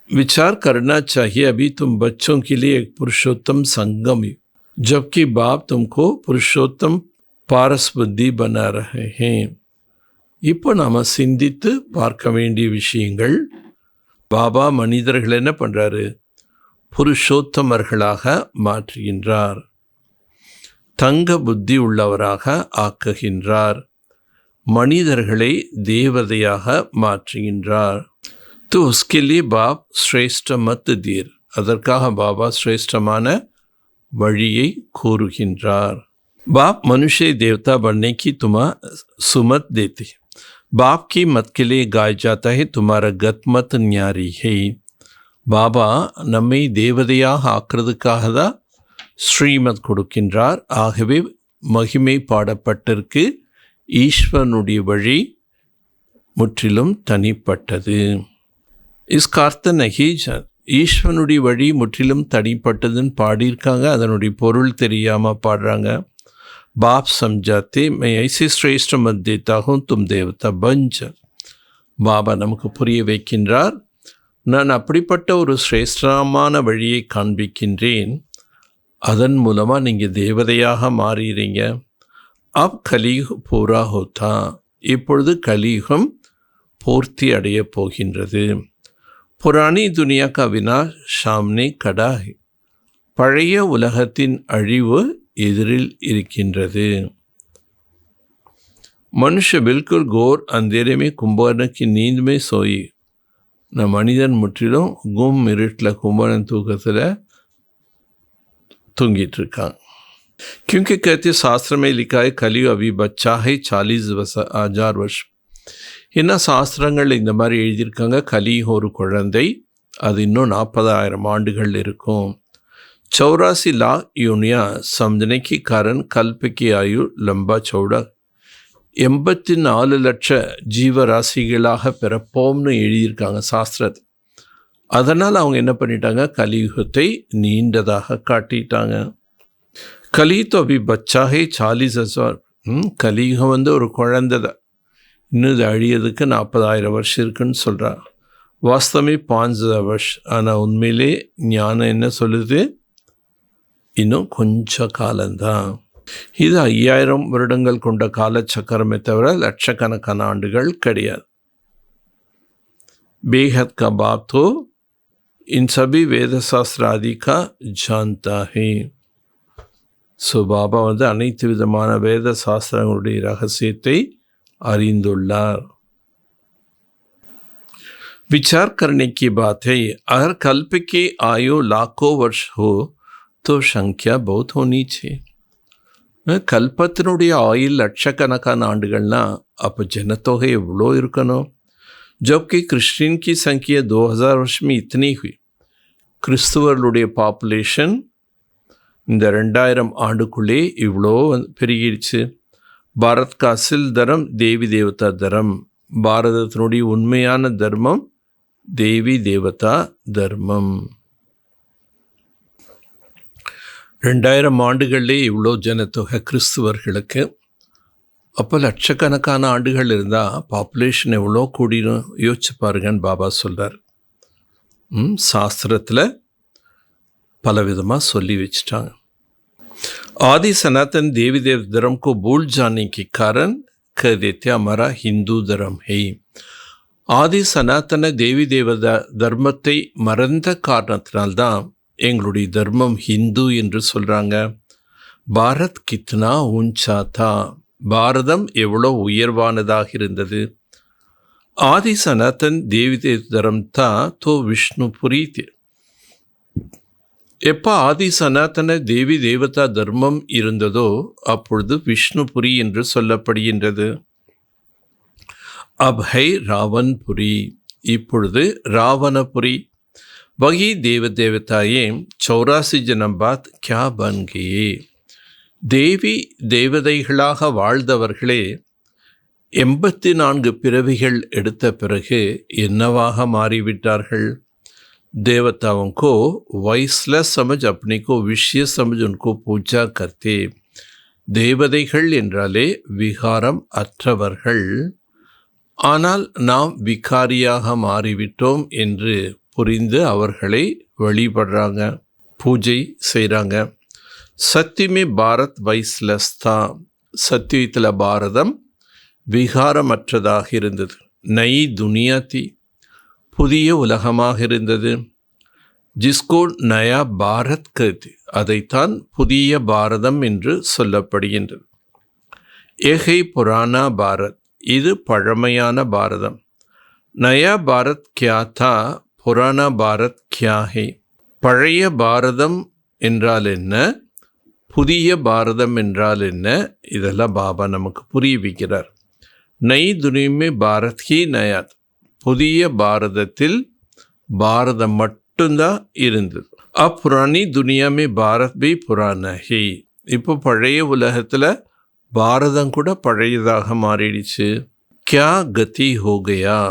विचार करना चाहिए अभी तुम बच्चों के लिए एक पुरुषोत्तम संगम, जबकि बाप तुमको पुरुषोत्तम पारस बुद्धि बना रहे हैं. இப்போ நாம் சிந்தித்து பார்க்க வேண்டிய விஷயங்கள், பாபா மனிதர்கள் என்ன பண்ணுறாரு? புருஷோத்தமர்களாக மாற்றுகின்றார், தங்க புத்தி உள்ளவராக ஆக்குகின்றார், மனிதர்களை தேவதையாக மாற்றுகின்றார். तो उसके लिए बाप श्रेष्ठ मत दीर, அதற்காக பாபா श्रेष्ठமான வழியை கூறுகின்றார். बाप मनुष्य देवता बनने की तुम्हें सुमत देते, बाप की मत के लिए गाया जाता है तुम्हारा गत मत न्यारी है. பாபா நம்மை தேவதையாக ஆக்கிறதுக்காக தான் ஸ்ரீமத் கொடுக்கின்றார். ஆகவே மகிமை பாடப்பட்டிருக்கு, ஈஸ்வரனுடைய வழி முற்றிலும் தனிப்பட்டது. இஸ்கார்த்த நகீஜன், ஈஸ்வரனுடைய வழி முற்றிலும் தனிப்பட்டதுன்னு பாடியிருக்காங்க. அதனுடைய பொருள் தெரியாமல் பாடுறாங்க. பாப் சம்ஜாத்தே மை ஐசி ஸ்ரேஷ்ட மத் தேத்தா ஹூம் தும் தேவதா பஞ்ச. பாபா நமக்கு புரிய வைக்கின்றார், நான் அப்படிப்பட்ட ஒரு சிரேஷ்டமான வழியை காண்பிக்கின்றேன், அதன் மூலமாக நீங்கள் தேவதையாக மாறுறீங்க. அப் கலியுக் பூரா ஹோத்தா, இப்பொழுது கலியுகம் பூர்த்தி அடைய போகின்றது. புராணி துனியா கா வினாஷ் சாம்னே கடா ஹை, பழைய உலகத்தின் அழிவு எதிரில் இருக்கின்றது. மனுஷ பில்குல் கோர் அந்தேரே में कुंभकर्ण की नींद में सोई. நான் மனிதன் முற்றிலும் கும் இருட்டில் கும்பகர்ணன் தூக்கத்தில் தூங்கிட்டு இருக்கான். क्योंकि कहते शास्त्र में लिखा है कलियुग अभी बच्चा है 40,000 வருஷம். என்ன சாஸ்திரங்கள் இந்த மாதிரி எழுதியிருக்காங்க, கலியுகம் ஒரு குழந்தை, அது இன்னும் 40,000 ஆண்டுகள் இருக்கும். 84 लाख यूनिया समझने के कारण कल्प की आयु लंबा चौड़ा. 84 லட்ச ஜீவராசிகளாக பிறப்போம்னு எழுதியிருக்காங்க சாஸ்திரத்தை. அதனால் அவங்க என்ன பண்ணிட்டாங்க, கலியுகத்தை நீண்டதாக காட்டிட்டாங்க. கலி தோ அபி பச்சா ஹே 40,000. கலியுகம் ஒரு குழந்தை தான், இன்னும் இது அழியதுக்கு 40,000 வருஷம் இருக்குன்னு சொல்கிறா. வாஸ்தவமே 5,000 வருஷம். ஆனால் உண்மையிலே ஞானம் என்ன சொல்லுது, இன்னும் கொஞ்சம் காலம்தான். இது 5000 வருடங்கள் கொண்ட காலச்சக்கரமே தவிர லட்சக்கணக்கான ஆண்டுகள் கிடையாது. बेहद का बाप तो इन सभी वेद शास्त्र आदि का जानता है. ஸோ பாபா அனைத்து விதமான வேத சாஸ்திரங்களுடைய ரகசியத்தை அறிந்துள்ளார். विचार करने की बात है, अगर कल्प की आयु लाखों वर्ष हो तो संख्या बहुत होनी चाहिए. கல்பத்தினுடைய ஆயுள் லட்சக்கணக்கான ஆண்டுகள்னா அப்போ ஜனத்தொகை எவ்வளோ இருக்கணும். जबकि கிறிஸ்டின் की संख्या 2000 वर्ष में इतनी हुई. கிறிஸ்துவர்களுடைய பாப்புலேஷன் இந்த 2000 ஆண்டுக்குள்ளே இவ்வளோ பெருகிடுச்சு. பாரத் கா அசில் தர்மம் தேவி தேவதா தர்மம், பாரதத்தினுடைய உண்மையான தர்மம் தேவி தேவதா தர்மம். 2000 ஆண்டுகளிலே இவ்வளோ ஜனத்தொகை கிறிஸ்துவர்களுக்கு. அப்போ லட்சக்கணக்கான ஆண்டுகள் இருந்தால் பாப்புலேஷன் எவ்வளோ கூடிடும் யோசிச்சு பாருங்கன்னு பாபா சொல்கிறார். சாஸ்திரத்தில் பலவிதமாக சொல்லி வச்சுட்டாங்க. आदि सनातन देवी देव धर्म को भूल जाने के कारण कह देते हमारा हिंदू धर्म है. ஆதி சனாதன தேவி தேவ தர்மத்தை மறந்த காரணத்தினால்தான் எங்களுடைய தர்மம் ஹிந்து என்று சொல்கிறாங்க. பாரத் கித்னா ஊஞ்சா தா, பாரதம் எவ்வளோ உயர்வானதாக இருந்தது. ஆதி சனாதன் தேவி தேவ தர்மம் தா தோ விஷ்ணுபுரி. எப்போ ஆதி சனாதன தேவி தேவதா தர்மம் இருந்ததோ அப்பொழுது விஷ்ணுபுரி என்று சொல்லப்படுகின்றது. அப் ஹை ராவன்புரி, இப்பொழுது ராவணபுரி. வகி தேவ தேவதாயே 84 ஜனம் பாத் கியா பன் கயே. தேவி தேவதைகளாக வாழ்ந்தவர்களே 84 பிறவிகள் எடுத்த பிறகு என்னவாக மாறிவிட்டார்கள். देवताओं को वैसला समझ अपने को विषय समझ उनको पूजा करते. தேவதைகள் என்றாலே விகாரம் அற்றவர்கள், ஆனால் நாம் விகாரியாக மாறிவிட்டோம் என்று புரிந்து அவர்களை வழிபடுறாங்க, பூஜை செய்கிறாங்க. சத்தியமே பாரத் வைஸ்லஸ்தா, சத்தியத்தில் பாரதம் விகாரமற்றதாக இருந்தது. நயி துனியா தி, புதிய உலகமாக இருந்தது. ஜிஸ்கோ நயா பாரத் கருத்து, அதைத்தான் புதிய பாரதம் என்று சொல்லப்படுகின்றது. ஏகை புராணா பாரத், இது பழமையான பாரதம். நயா பாரத் கியா தா, புராணா பாரத் கியா ஹை. பழைய பாரதம் என்றால் என்ன, புதிய பாரதம் என்றால் என்ன, இதெல்லாம் பாபா நமக்கு புரிய வைக்கிறார். நய் துனிமே பாரத் ஹி நயாத், புதிய பாரதத்தில் பாரதம் மட்டும்தான் இருந்தது. புராணி துனியாமே பாரத் பி புராண ஹி, இப்போ பழைய உலகத்தில் பாரதம் கூட பழையதாக மாறிடுச்சு. கியா கதி ஹோ கயா,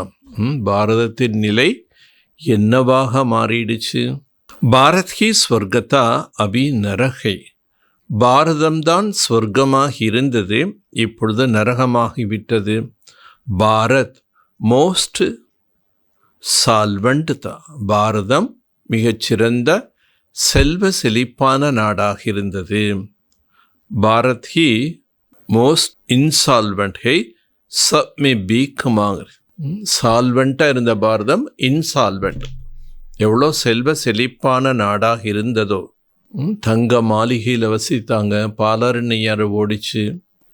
பாரதத்தின் நிலை என்னவாக மாறிடுச்சு. பாரத் ஹி ஸ்வர்கதா அபி நரகை, பாரதம்தான் ஸ்வர்க்கமாக இருந்தது, இப்பொழுது நரகமாகிவிட்டது. பாரத் மோஸ்ட் சால்வெண்ட் தான், பாரதம் மிகச்சிறந்த செல்வ செழிப்பான நாடாக இருந்தது. பாரத் ஹி மோஸ்ட் இன்சால்வெண்ட் ஹை, சப் மே பீக் மாங். சால்வெண்ட்டாக இருந்த பாரதம் இன்சால்வெண்ட். எவ்வளோ செல்வ செழிப்பான நாடாக இருந்ததோ. தங்க மாளிகையில் வசித்தாங்க, பாலாரண்யாறு ஓடிச்சு,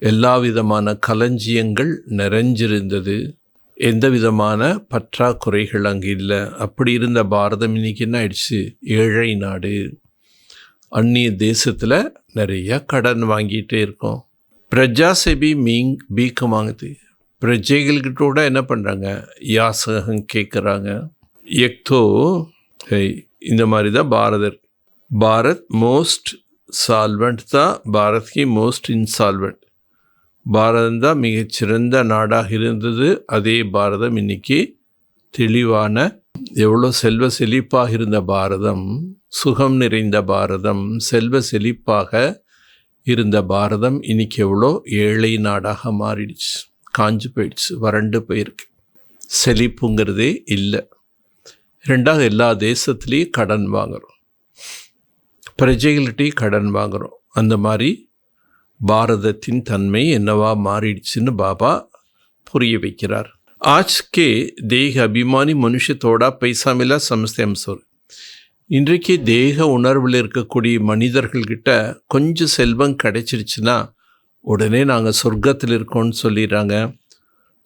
எல்லா விதமான களஞ்சியங்கள் நிறைஞ்சிருந்தது, எந்த விதமான பற்றாக்குறைகள் அங்கே இல்லை. அப்படி இருந்த பாரதம் இன்னைக்கு என்ன ஆயிடுச்சு, ஏழை நாடு. அந்நிய தேசத்தில் நிறைய கடன் வாங்கிட்டே இருக்கோம். பிரஜா செபி பீக் மாங்குது, பிரஜைகள்கிட்ட கூட என்ன பண்ணுறாங்க, யாசகம் கேட்குறாங்க. எக்தோ இந்த மாதிரி தான் பாரதர். பாரத் மோஸ்ட் சால்வெண்ட் தான், பாரத் கி மோஸ்ட் இன்சால்வெண்ட். பாரதம் தான் மிகச்சிறந்த நாடாக இருந்தது. அதே பாரதம் இன்னைக்கு தெளிவான, எவ்வளோ செல்வ செழிப்பாக இருந்த பாரதம், சுகம் நிறைந்த பாரதம், செல்வ செழிப்பாக இருந்த பாரதம் இன்னைக்கு எவ்வளோ ஏழை நாடாக மாறிடுச்சு, காஞ்சு போயிடுச்சு, வறண்டு போயிருக்கு, செழிப்புங்கிறதே இல்லை. ரெண்டாவது, எல்லா தேசத்துலேயும் கடன் வாங்குகிறோம், பிரஜைகள்கிட்டையும் கடன் வாங்குகிறோம். அந்த மாதிரி பாரதத்தின் தன்மை என்னவா மாறிடுச்சுன்னு பாபா புரிய வைக்கிறார். ஆஜ் கே தேக அபிமானி மனுஷ தோடா பைசா மிலா சமஸ்தே அம்சோர். இன்றைக்கு தேக உணர்வில் இருக்கக்கூடிய மனிதர்கள்கிட்ட கொஞ்சம் செல்வம் கிடைச்சிருச்சுன்னா உடனே நாங்கள் சொர்க்கத்தில் இருக்கோம்னு சொல்லிடுறாங்க.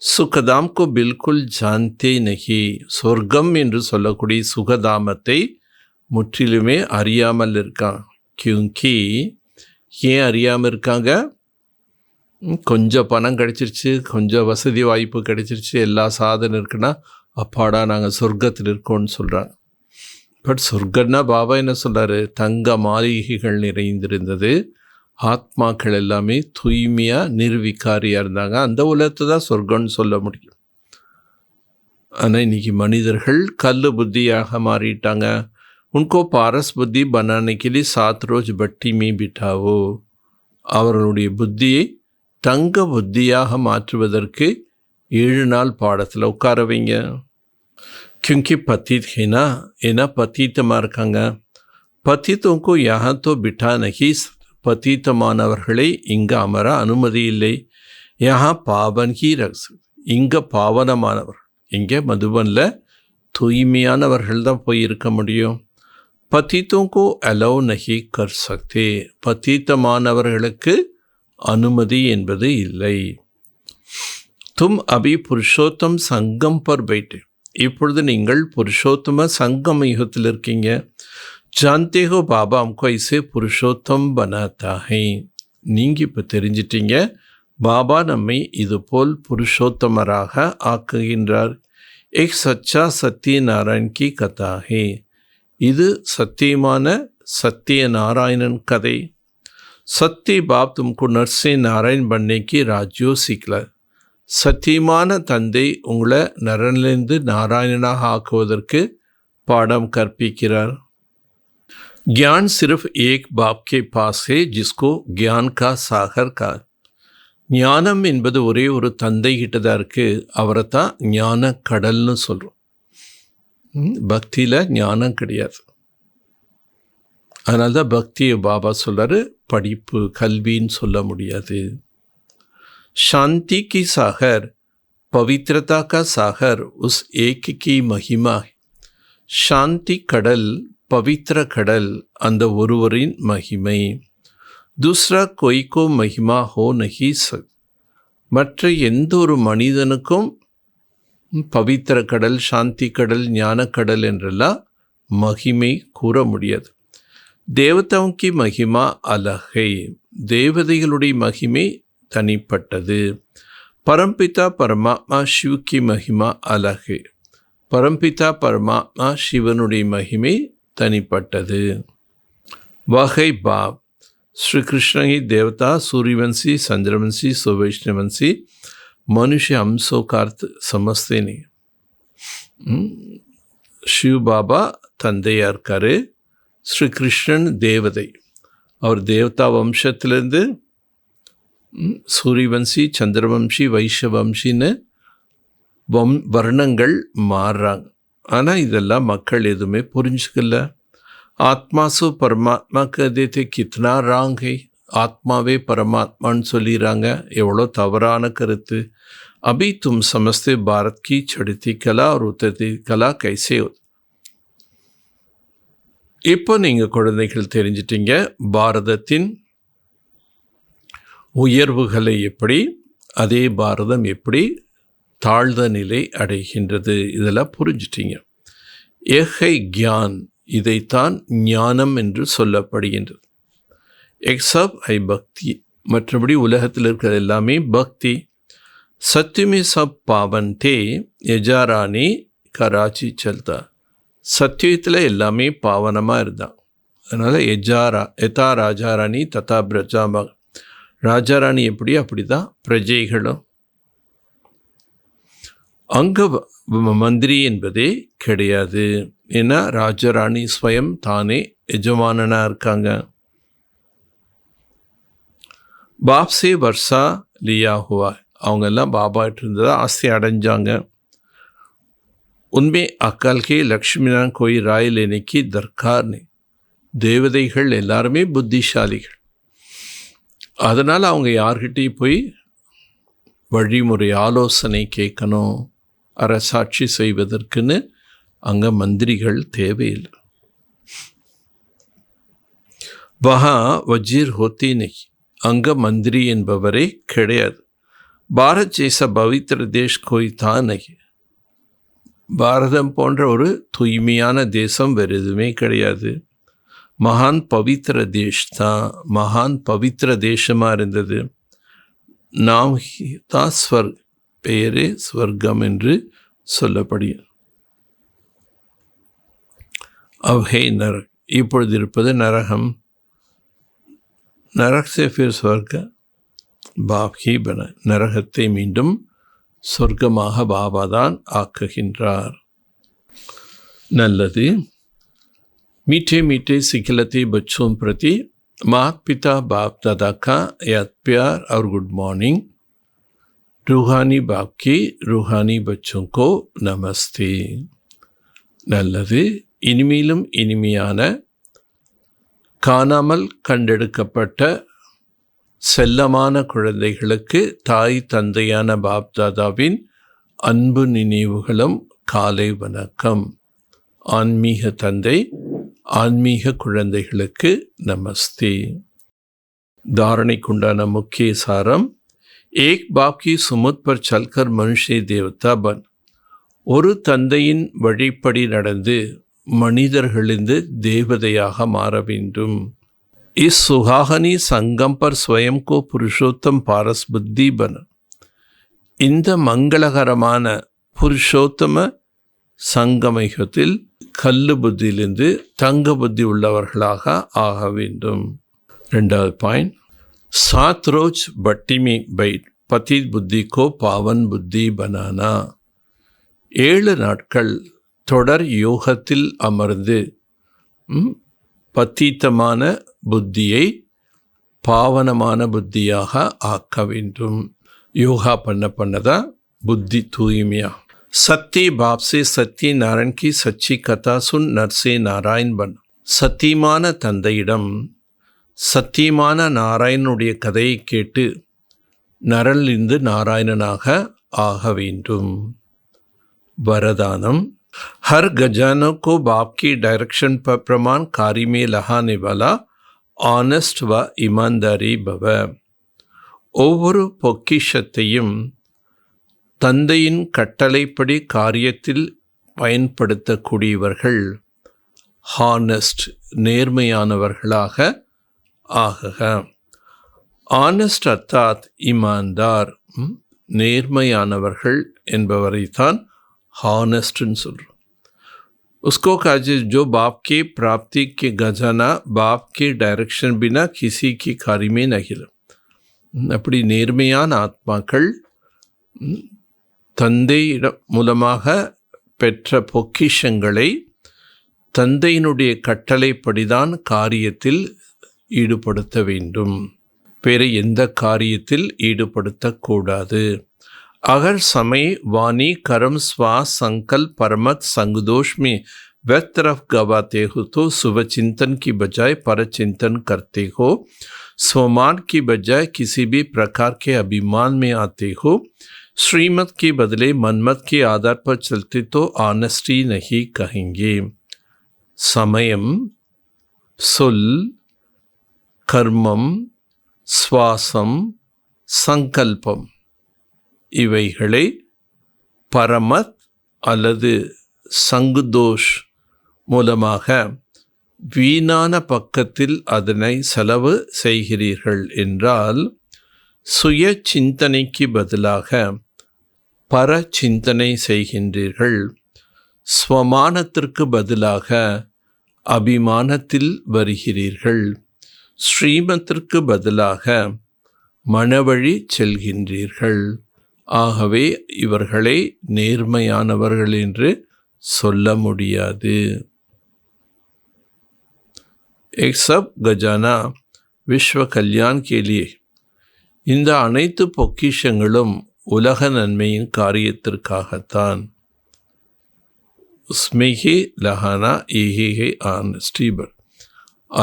சுகதாம்கோ பில்குல் ஜான்தே நகி, சொர்க்கம் என்று சொல்லக்கூடிய சுகதாமத்தை முற்றிலுமே அறியாமல் இருக்கான். கியூங்கி, ஏன் அறியாமல் இருக்காங்க, கொஞ்சம் பணம் கிடைச்சிருச்சு, கொஞ்சம் வசதி வாய்ப்பு கிடைச்சிருச்சு, எல்லா சாதனம் இருக்குன்னா அப்பாடா நாங்கள் சொர்க்கத்தில் இருக்கோம்னு சொல்கிறாங்க. பட் சொர்க்கன்னா பாபா என்ன சொல்கிறாரு, தங்க மாளிகைகள் நிறைந்திருந்தது, ஆத்மாக்கள் எல்லாமே தூய்மையாக நிர்விகாரியாக இருந்தாங்க, அந்த உலகத்தை தான் சொர்க்கம்னு சொல்ல முடியும். ஆனால் இன்றைக்கி மனிதர்கள் கல் புத்தியாக மாறிட்டாங்க. உன்கோ பாரஸ் புத்தி பனானைக்கிலி 7 ரோஜ் பட்டி மீ பிட்டாவோ, அவர்களுடைய புத்தியை தங்க புத்தியாக மாற்றுவதற்கு 7 நாள் பாடத்தில் உட்கார வைங்க. क्योंकि पतित है ना, ஏன்னா பத்தீத்தமாக இருக்காங்க. பத்தீத்தோங்கோ யஹா தோ பிட்டா நகி, பத்தீத்தமானவர்களை இங்கே அமர அனுமதி இல்லை. யஹா பாவன் ஹி ரக்ஸ், இங்கே பாவனமானவர், இங்கே மதுபனில் தூய்மையானவர்கள் தான் போய் இருக்க முடியும். பத்தீத்தோங்கோ அலோவ் நகி கர் சக்தே, பத்தீத்தமானவர்களுக்கு அனுமதி என்பது இல்லை. தும் அபி புருஷோத்தம் சங்கம் பர் பைட்டு, இப்பொழுது நீங்கள் புருஷோத்தம சங்கம் யுகத்தில் இருக்கீங்க. ஜான்தே ஹோ பாபா அம்கோ ஐசே புருஷோத்தம் பனாத்தா ஹை, நீங்கள் இப்போ தெரிஞ்சிட்டீங்க பாபா நம்மை இதுபோல் புருஷோத்தமராக ஆக்குகின்றார். ஏக் சச்சா சத்திய நாராயண் கி கதா ஹை, இது சத்தியமான சத்திய நாராயணன் கதை. சத்திய பாப் தும்கு நர்ஸே நாராயண் பண்ணேக்கு ராஜ்யோ சீக்கல, சத்தியமான தந்தை உங்களை நரனிலிருந்து நாராயணனாக ஆக்குவதற்கு பாடம் கற்பிக்கிறார். ज्ञान सिर्फ एक बाप के पास है जिसको ज्ञान का सागर का, ஞானம் என்பது ஒரே ஒரு தந்தை கிட்ட தான் இருக்குது, அவரை தான் ஞான கடல்னு சொல்கிறோம். பக்தியில் ஞானம் கிடையாது. அதனால தான் பக்தியை பாபா சொல்கிறாரு படிப்பு கல்வின்னு சொல்ல முடியாது. शांति की सागर, पवित्रता का सागर उस एक की महिमा है. शांति கடல், पवित्र கடல் அந்த ஒருவரின் மகிமை. दूसरा कोई को महिमा हो नहीं सकता. மற்ற எந்த ஒரு மனிதனுக்கும் பவித்திர கடல், சாந்தி கடல், ஞான கடல் என்றெல்லாம் மகிமை கூற முடியாது. தேவதாओं की महिमा अलग है. தேவதைகளுடைய மகிமை தனிப்பட்டது. परमपिता परमात्मा शिव की महिमा अलग है. परमपिता परमात्मा சிவனுடைய மகிமை தனிப்பட்டது. वही बाप श्री कृष्ण ही देवता, सूर्यवंशी, चंद्रवंशी, सुवैष्णवंशी, मनुष्य अंशों का अर्थ समझते नहीं. शिव बाबा தந்தையா இருக்காரு, ஸ்ரீ கிருஷ்ணன் தேவதை. அவர் தேவதா வம்சத்திலேருந்து சூரியவம்சி, சந்திரவம்சி, வைஷ்ணவம்சின்னு வர்ணங்கள் மாறுறாங்க. ஆனால் இதெல்லாம் மக்கள் எதுவுமே புரிஞ்சுக்கல. आत्मा सो परमात्मा कह देते कितना रांग है. आत्मावे परमात्माன்னு சொல்லிடுறாங்க. எவ்வளோ தவறான கருத்து. अभी तुम समझते भारत की चढ़ती कला और उतरती कला कैसे हो. இப்போ நீங்கள் குழந்தைகள் தெரிஞ்சிட்டீங்க பாரதத்தின் உயர்வுகளை எப்படி, அதே பாரதம் எப்படி தாழ்ந்த நிலை அடைகின்றது, இதெல்லாம் புரிஞ்சிட்டீங்க. ஏகை கியான், இதைத்தான் ஞானம் என்று சொல்லப்படுகின்றது. எக்ஸப் ஐ பக்தி, மற்றபடி உலகத்தில் இருக்கிற எல்லாமே பக்தி. சத்யமே சப் பாவன்தே யஜாராணி கராச்சி சல்தா. சத்தியத்தில் எல்லாமே பாவனமாக இருந்தான். அதனால் யதா ராஜாராணி ததா பிரஜாம. ராஜாராணி எப்படி, அப்படி தான் பிரஜைகளும். அங்கே மந்திரி என்பதே கிடையாது. ஏன்னா ராஜராணி ஸ்வயம் தானே எஜமானனாக இருக்காங்க. பாப்ஸே வர்ஷா லியா ஹுவா, அவங்கெல்லாம் பாபாட்டு இருந்ததா ஆஸ்தி அடைஞ்சாங்க. உண்மை அக்கால் கே லக்ஷ்மிநாராயண் கோய் ராய் லேனைக்கு தர்கார்னு. தேவதைகள் எல்லாருமே புத்திசாலிகள். அதனால் அவங்க யார்கிட்டையும் போய் வழிமுறை ஆலோசனை கேட்கணும், அரசாட்சி செய்வதற்குன்னு அங்கே மந்திரிகள் தேவையில்லை. வஹா வஜீர் ஹோத்தி நஹி, அங்கே மந்திரி என்பவரே கிடையாது. பாரத் ஜெய்சா பவித்ர தேஷ் கோய் தான் நஹி. பாரதம் போன்ற ஒரு தூய்மையான தேசம் வேறு எதுவுமே கிடையாது. மகான் பவித்ர தேஷ் தான், மகான் பவித்ர தேசமாக இருந்தது. நாம் தான் பெயரே ஸ்வர்க்கம் என்று சொல்லப்படுகிறது. அவ்ஹே நரக், இப்பொழுது இருப்பது நரகம். நரக் சே ஃபிர் ஸ்வர்க பாப் ஹி பன. நரகத்தை மீண்டும் சொர்க்கமாக பாபா தான் ஆக்குகின்றார். நல்லது. मीठे मीठे सिखलते बच्चों प्रति माता पिता बाप दादा का याद प्यार और गुड मॉर्निंग. रूहानी बाप की रूहानी बच्चों को नमस्ते. நல்லது. இனிமேலும் இனிமையான காணாமல் கண்டெடுக்கப்பட்ட செல்லமான குழந்தைகளுக்கு தாய் தந்தையான பாப் தாதாவின் அன்பு நினைவுகளும் காலை வணக்கம். ஆன்மீக தந்தை, ஆன்மீக குழந்தைகளுக்கு நமஸ்தே. தாரணைக்குண்டான முக்கிய சாரம். ஏக் பாப் கி சுமுத் பர் சல்கர் மனுஷே தேவதா பன். ஒரு தந்தையின் வழிப்படி நடந்து மனிதர்களிருந்து தேவதையாக மாற வேண்டும். இஸ் சுஹாகனி சங்கம் பர் ஸ்வயம் கோ புருஷோத்தம் பாரஸ் புத்தி பன. இந்த மங்களகரமான புருஷோத்தம சங்கமயத்தில் கல்லு புத்தியிலிருந்து தங்க புத்தி உள்ளவர்களாக ஆக வேண்டும். 2வது பாயிண்ட். सात रोज भट्टी में बैठ पतित बुद्धि को पावन बुद्धि बनाना. 7 நாட்கள் தொடர் யோகத்தில் அமர்ந்து பத்தீத்தமான புத்தியை பாவனமான புத்தியாக ஆக்க வேண்டும். யோகா பண்ணதான் புத்தி தூய்மையா. सत्य बाप से सत्य नारायण की सच्ची कथा सुन नर से नारायण बन. சத்தியமான தந்தையிடம் சத்தியமான நாராயணனுடைய கதையை கேட்டு நரனிலிருந்து நாராயணனாக ஆக வேண்டும். वरदानम हर गजानों को बाप की डायरेक्शन पर प्रमाण कार्य में लगाने वाला ऑनेस्ट व ईमानदारी भव. ஒவ்வொரு பொக்கிஷத்தையும் தந்தையின் கட்டளைப்படி காரியத்தில் பயன்படுத்தக்கூடியவர்கள் ஹானஸ்ட் நேர்மையானவர்களாக ஆகுக. ஆனஸ்ட் அர்த்தாத் ईमानदार நேர்மையானவர்கள் என்பவரைத்தான் हॉनेस्टन सुन रहा. उसको कहा जो बाप के प्राप्ति के खजाना बाप के डायरेक्शन बिना किसी की कार्य में नहीं लगा. அப்படி நேர்மையான ஆத்மாக்கள் தந்தையிடம் மூலமாக பெற்ற பொக்கிஷங்களை தந்தையினுடைய கட்டளைப்படிதான் காரியத்தில் ஈடுபடுத்த வேண்டும். வேறு எந்த காரியத்தில் ஈடுபடுத்தக்கூடாது. अगर समय वाणी कर्म श्वास संकल्प परमत संगदोष में व्यक्त तरफ गवाते हो तो शुभ चिंतन की बजाय पर चिंतन करते हो, स्वमान की बजाय किसी भी प्रकार के अभिमान में आते हो, श्रीमत के बदले मनमत के आधार पर चलते तो ऑनेस्टी नहीं कहेंगे. समयम सुल कर्मम श्वासम संकल्पम இவைகளை பரமத் அல்லது சங்குதோஷ் மூலமாக வீணான பக்கத்தில் அதனை செலவு செய்கிறீர்கள் என்றால் சுய சிந்தனைக்கு பதிலாக பர சிந்தனை செய்கின்றீர்கள். ஸ்வமானத்திற்கு பதிலாக அபிமானத்தில் வருகிறீர்கள். ஸ்ரீமத்திற்கு பதிலாக மனவழி செல்கின்றீர்கள். ஆகவே இவர்களை நேர்மையானவர்கள் என்று சொல்ல முடியாது. एक सब गजाना விஸ்வ கல்யாண் के लिए இந்த அனைத்து பொக்கிஷங்களும் உலக நன்மையின் காரியத்திற்காகத்தான். उसमें ही लहाना यही है ऑनेस्टी.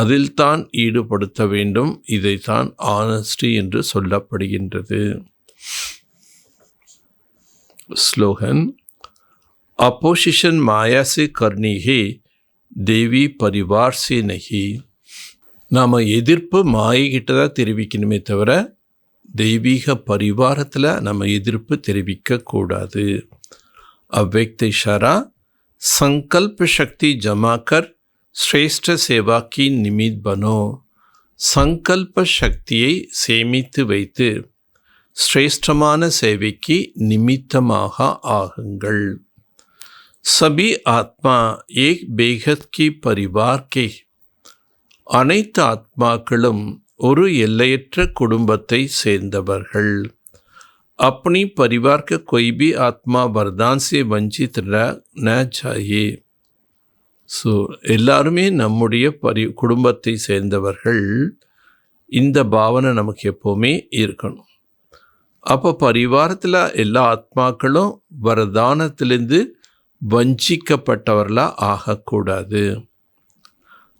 அதில் தான் ஈடுபடுத்த வேண்டும். இதைத்தான் ஆனஸ்டி என்று சொல்லப்படுகின்றது. स्लोगन अपोजिशन माया से करनी है, देवी परिवार से नहीं. நாம் எதிர்ப்பு மாயைகிட்ட தான் தெரிவிக்கணுமே தவிர தெய்வீக பரிவாரத்தில் நம்ம எதிர்ப்பு தெரிவிக்கக்கூடாது. अव्यक्त इशारा संकल्प शक्ति जमा कर श्रेष्ठ सेवा की निमित्त बनो. संकल्प शक्तिயை சேமித்து வைத்து श्रेष्ठमान सेवकी निमित्तமாக ஆகுங்கள். सभी आत्मा एक बेहद की परिवार के அனைத்து ஆத்மாக்களும் ஒரு எல்லையற்ற குடும்பத்தை சேர்ந்தவர்கள். अपनी परिवार का कोई भी आत्मा वरदान से वंचित न चाहिए. ஸோ எல்லாருமே நம்முடைய குடும்பத்தை சேர்ந்தவர்கள். இந்த பாவனை நமக்கு எப்போவுமே இருக்கணும். அப்போ பரிவாரத்தில் எல்லா ஆத்மாக்களும் வரதானத்திலிருந்து வஞ்சிக்கப்பட்டவர்களாக ஆகக்கூடாது.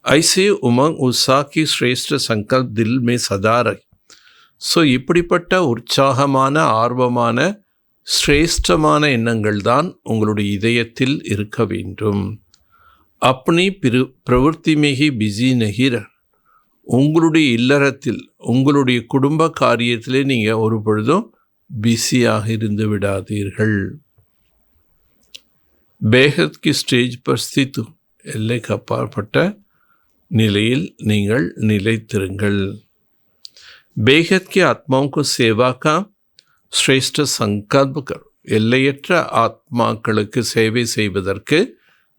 ஐசே உமங் உஷா கி ஸ்ரேஷ்ட சங்கல்ப் தில் மே சதா ரஹே. ஸோ இப்படிப்பட்ட உற்சாகமான ஆர்வமான ஸ்ரேஷ்டமான எண்ணங்கள் தான் உங்களுடைய இதயத்தில் இருக்க வேண்டும். अपनी प्रवृत्ति में ही बिजी नहीं रह. உங்களுடைய இல்லறத்தில் உங்களுடைய குடும்ப காரியத்திலே நீங்கள் ஒரு பொழுதும் பிஸியாக இருந்து விடாதீர்கள். பேஹத் கி ஸ்டேஜ் பர் ஸ்தித் எல்லைக்கு அப்பாற்பட்ட நிலையில் நீங்கள் நிலைத்திருங்கள். பேஹத் கி ஆத்மாओं को सेवा का श्रेष्ठ संकल्प करो. எல்லையற்ற ஆத்மாக்களுக்கு சேவை செய்வதற்கு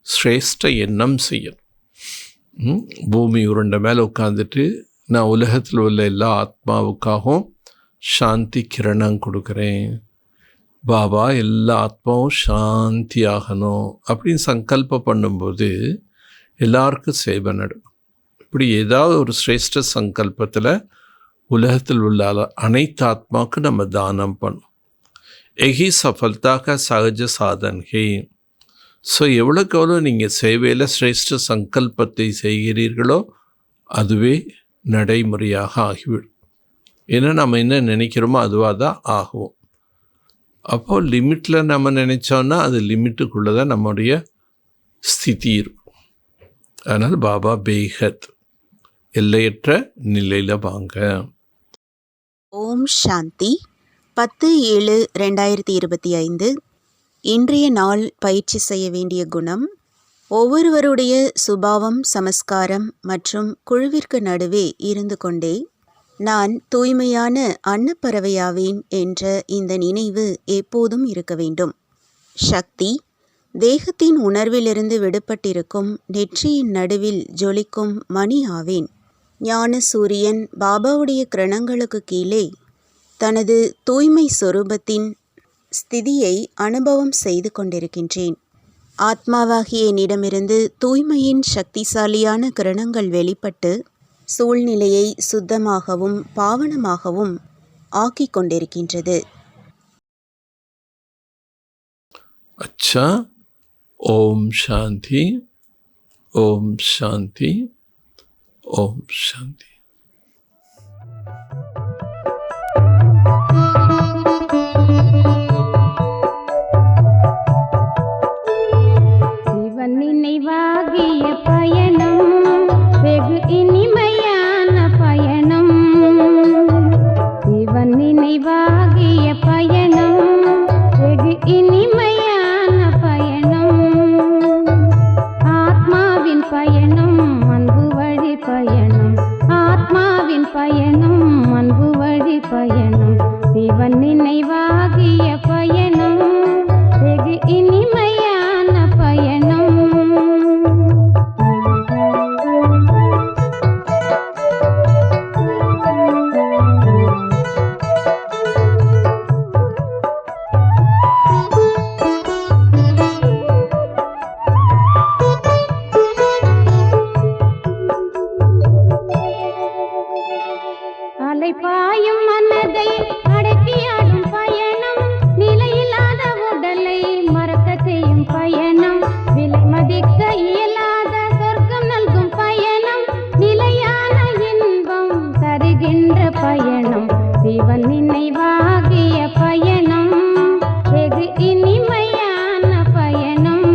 ஸ்ரேஷ்ட எண்ணம் செய்யணும். பூமி உருண்டை மேலே உட்காந்துட்டு நான் உலகத்தில் உள்ள எல்லா ஆத்மாவுக்காகவும் சாந்தி கிரணம் கொடுக்குறேன், பாபா எல்லா ஆத்மாவும் சாந்தி ஆகணும் அப்படின்னு சங்கல்பம் பண்ணும்போது எல்லாருக்கும் சேவை நடக்கும். இப்படி ஏதாவது ஒரு ஸ்ரேஷ்ட சங்கல்பத்தில் உலகத்தில் உள்ள அனைத்து ஆத்மாவுக்கு நம்ம தானம் பண்ணணும். எஹி சஃபல்தாக சகஜ சாதன் ஹே. ஸோ எவ்வளோக்கு எவ்வளோ நீங்கள் சேவையில் சிரேஷ்ட சங்கல்பத்தை செய்கிறீர்களோ அதுவே நடைமுறையாக ஆகிவிடும். ஏன்னா நம்ம என்ன நினைக்கிறோமோ அதுவாக தான் ஆகும். அப்போது லிமிட்டில் நம்ம நினச்சோன்னா அது லிமிட்டுக்குள்ளே தான் நம்முடைய ஸ்திதி இருக்கும். அதனால் பாபா பேஹத் எல்லையற்ற நிலையில் வாங்க. ஓம் சாந்தி. 10/7/2025. இன்றைய நாள் பயிற்சி செய்ய வேண்டிய குணம். ஒவ்வொருவருடைய சுபாவம், சமஸ்காரம் மற்றும் குழுவிற்கு நடுவே இருந்து கொண்டே நான் தூய்மையான அன்னப்பறவையாவேன் என்ற இந்த நினைவு எப்போதும் இருக்க வேண்டும். சக்தி தேகத்தின் உணர்விலிருந்து விடுபட்டிருக்கும் நெற்றியின் நடுவில் ஜொலிக்கும் மணி ஆவேன். ஞான சூரியன் பாபாவுடைய கிரணங்களுக்கு கீழே தனது தூய்மை சொரூபத்தின் ஸ்திதியை அனுபவம் செய்து கொண்டிருக்கின்றேன். ஆத்மாவாகிய என்னிடமிருந்து தூய்மையின் சக்திசாலியான கிரணங்கள் வெளிப்பட்டு சூழ்நிலையை சுத்தமாகவும் பாவனமாகவும் ஆக்கிக் கொண்டிருக்கின்றது. अच्छा, ओम शांति, ओम शांति, ओम शांति. சிவன் நினைவாகிய பயணம் வெகு இனிமையான பயணம். சிவன் நினைவாகிய பயணம் வெகு இனிமையான பயணம். ஆத்மாவின் பயணம் அன்பு வழி பயணம். ஆத்மாவின் பயணம் அன்பு வழி பயணம். சிவன் நினைவாகிய பயணம் வெகு இனிமையான பயணம். அலைபாயும் மனதை அடக்கியாடும் பயணம். நிலையில்லாத உடலை மறக்க செய்யும் பயணம். விலை மதிக்க இயலாத சொர்க்கம் நல்கும் பயணம். நிலையான இன்பம் தருகின்ற பயணம். சிவன் நினைவாகிய பயணம் வெகு இனிமையான பயணம்.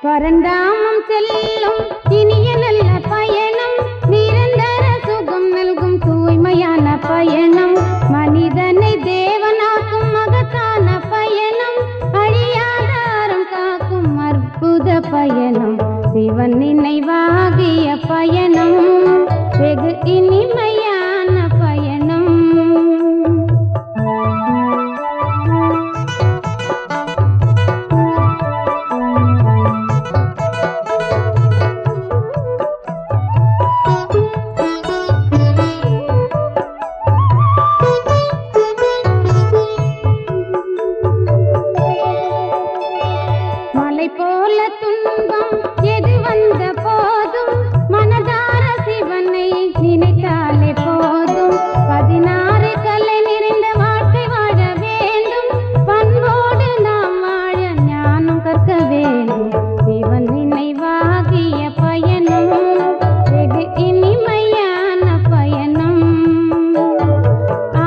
பரந்தாமம் செல்லும் இனிய நல்ல பயணம். நிரந்தர சுகம் நல்கும் தூய்மையான பயணம். மனிதனை தேவனாக்கும் மகத்தான பயணம். அழியாத அறம் காக்கும் அற்புத பயணம். சிவன் நினைவாகிய பயணம் வெகு இனிமையான பயணம். மலை போல துன்பம் எது வந்த போதும் மனதார சிவனை நினைத்தாலே போதும். 16 கலை நிறைந்த வாழ்க்கை வாழ வேண்டும். பண்போடு நாம் வாழ ஞானம் கற்க வேண்டும். சிவன் நினைவாகிய பயணம் வெகு இனிமையான பயணம்.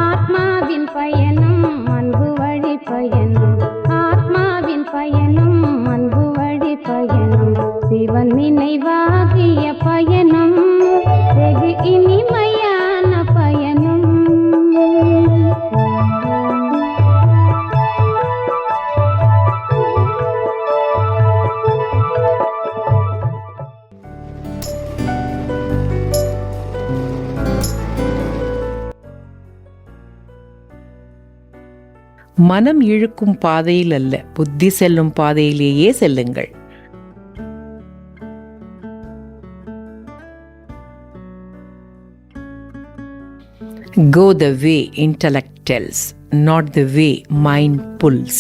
ஆத்மாவின் பயணம் அன்பு வழி பயணம். ஆத்மாவின் பயணம் அன்பு வழி பயணம். சிவன் நினைவாகிய பயணம் வெகு இனிமையான பயணம். மனம் இழுக்கும் பாதையில் அல்ல, புத்தி செல்லும் பாதையிலேயே செல்லுங்கள். Go the way intellect tells, not the way mind pulls.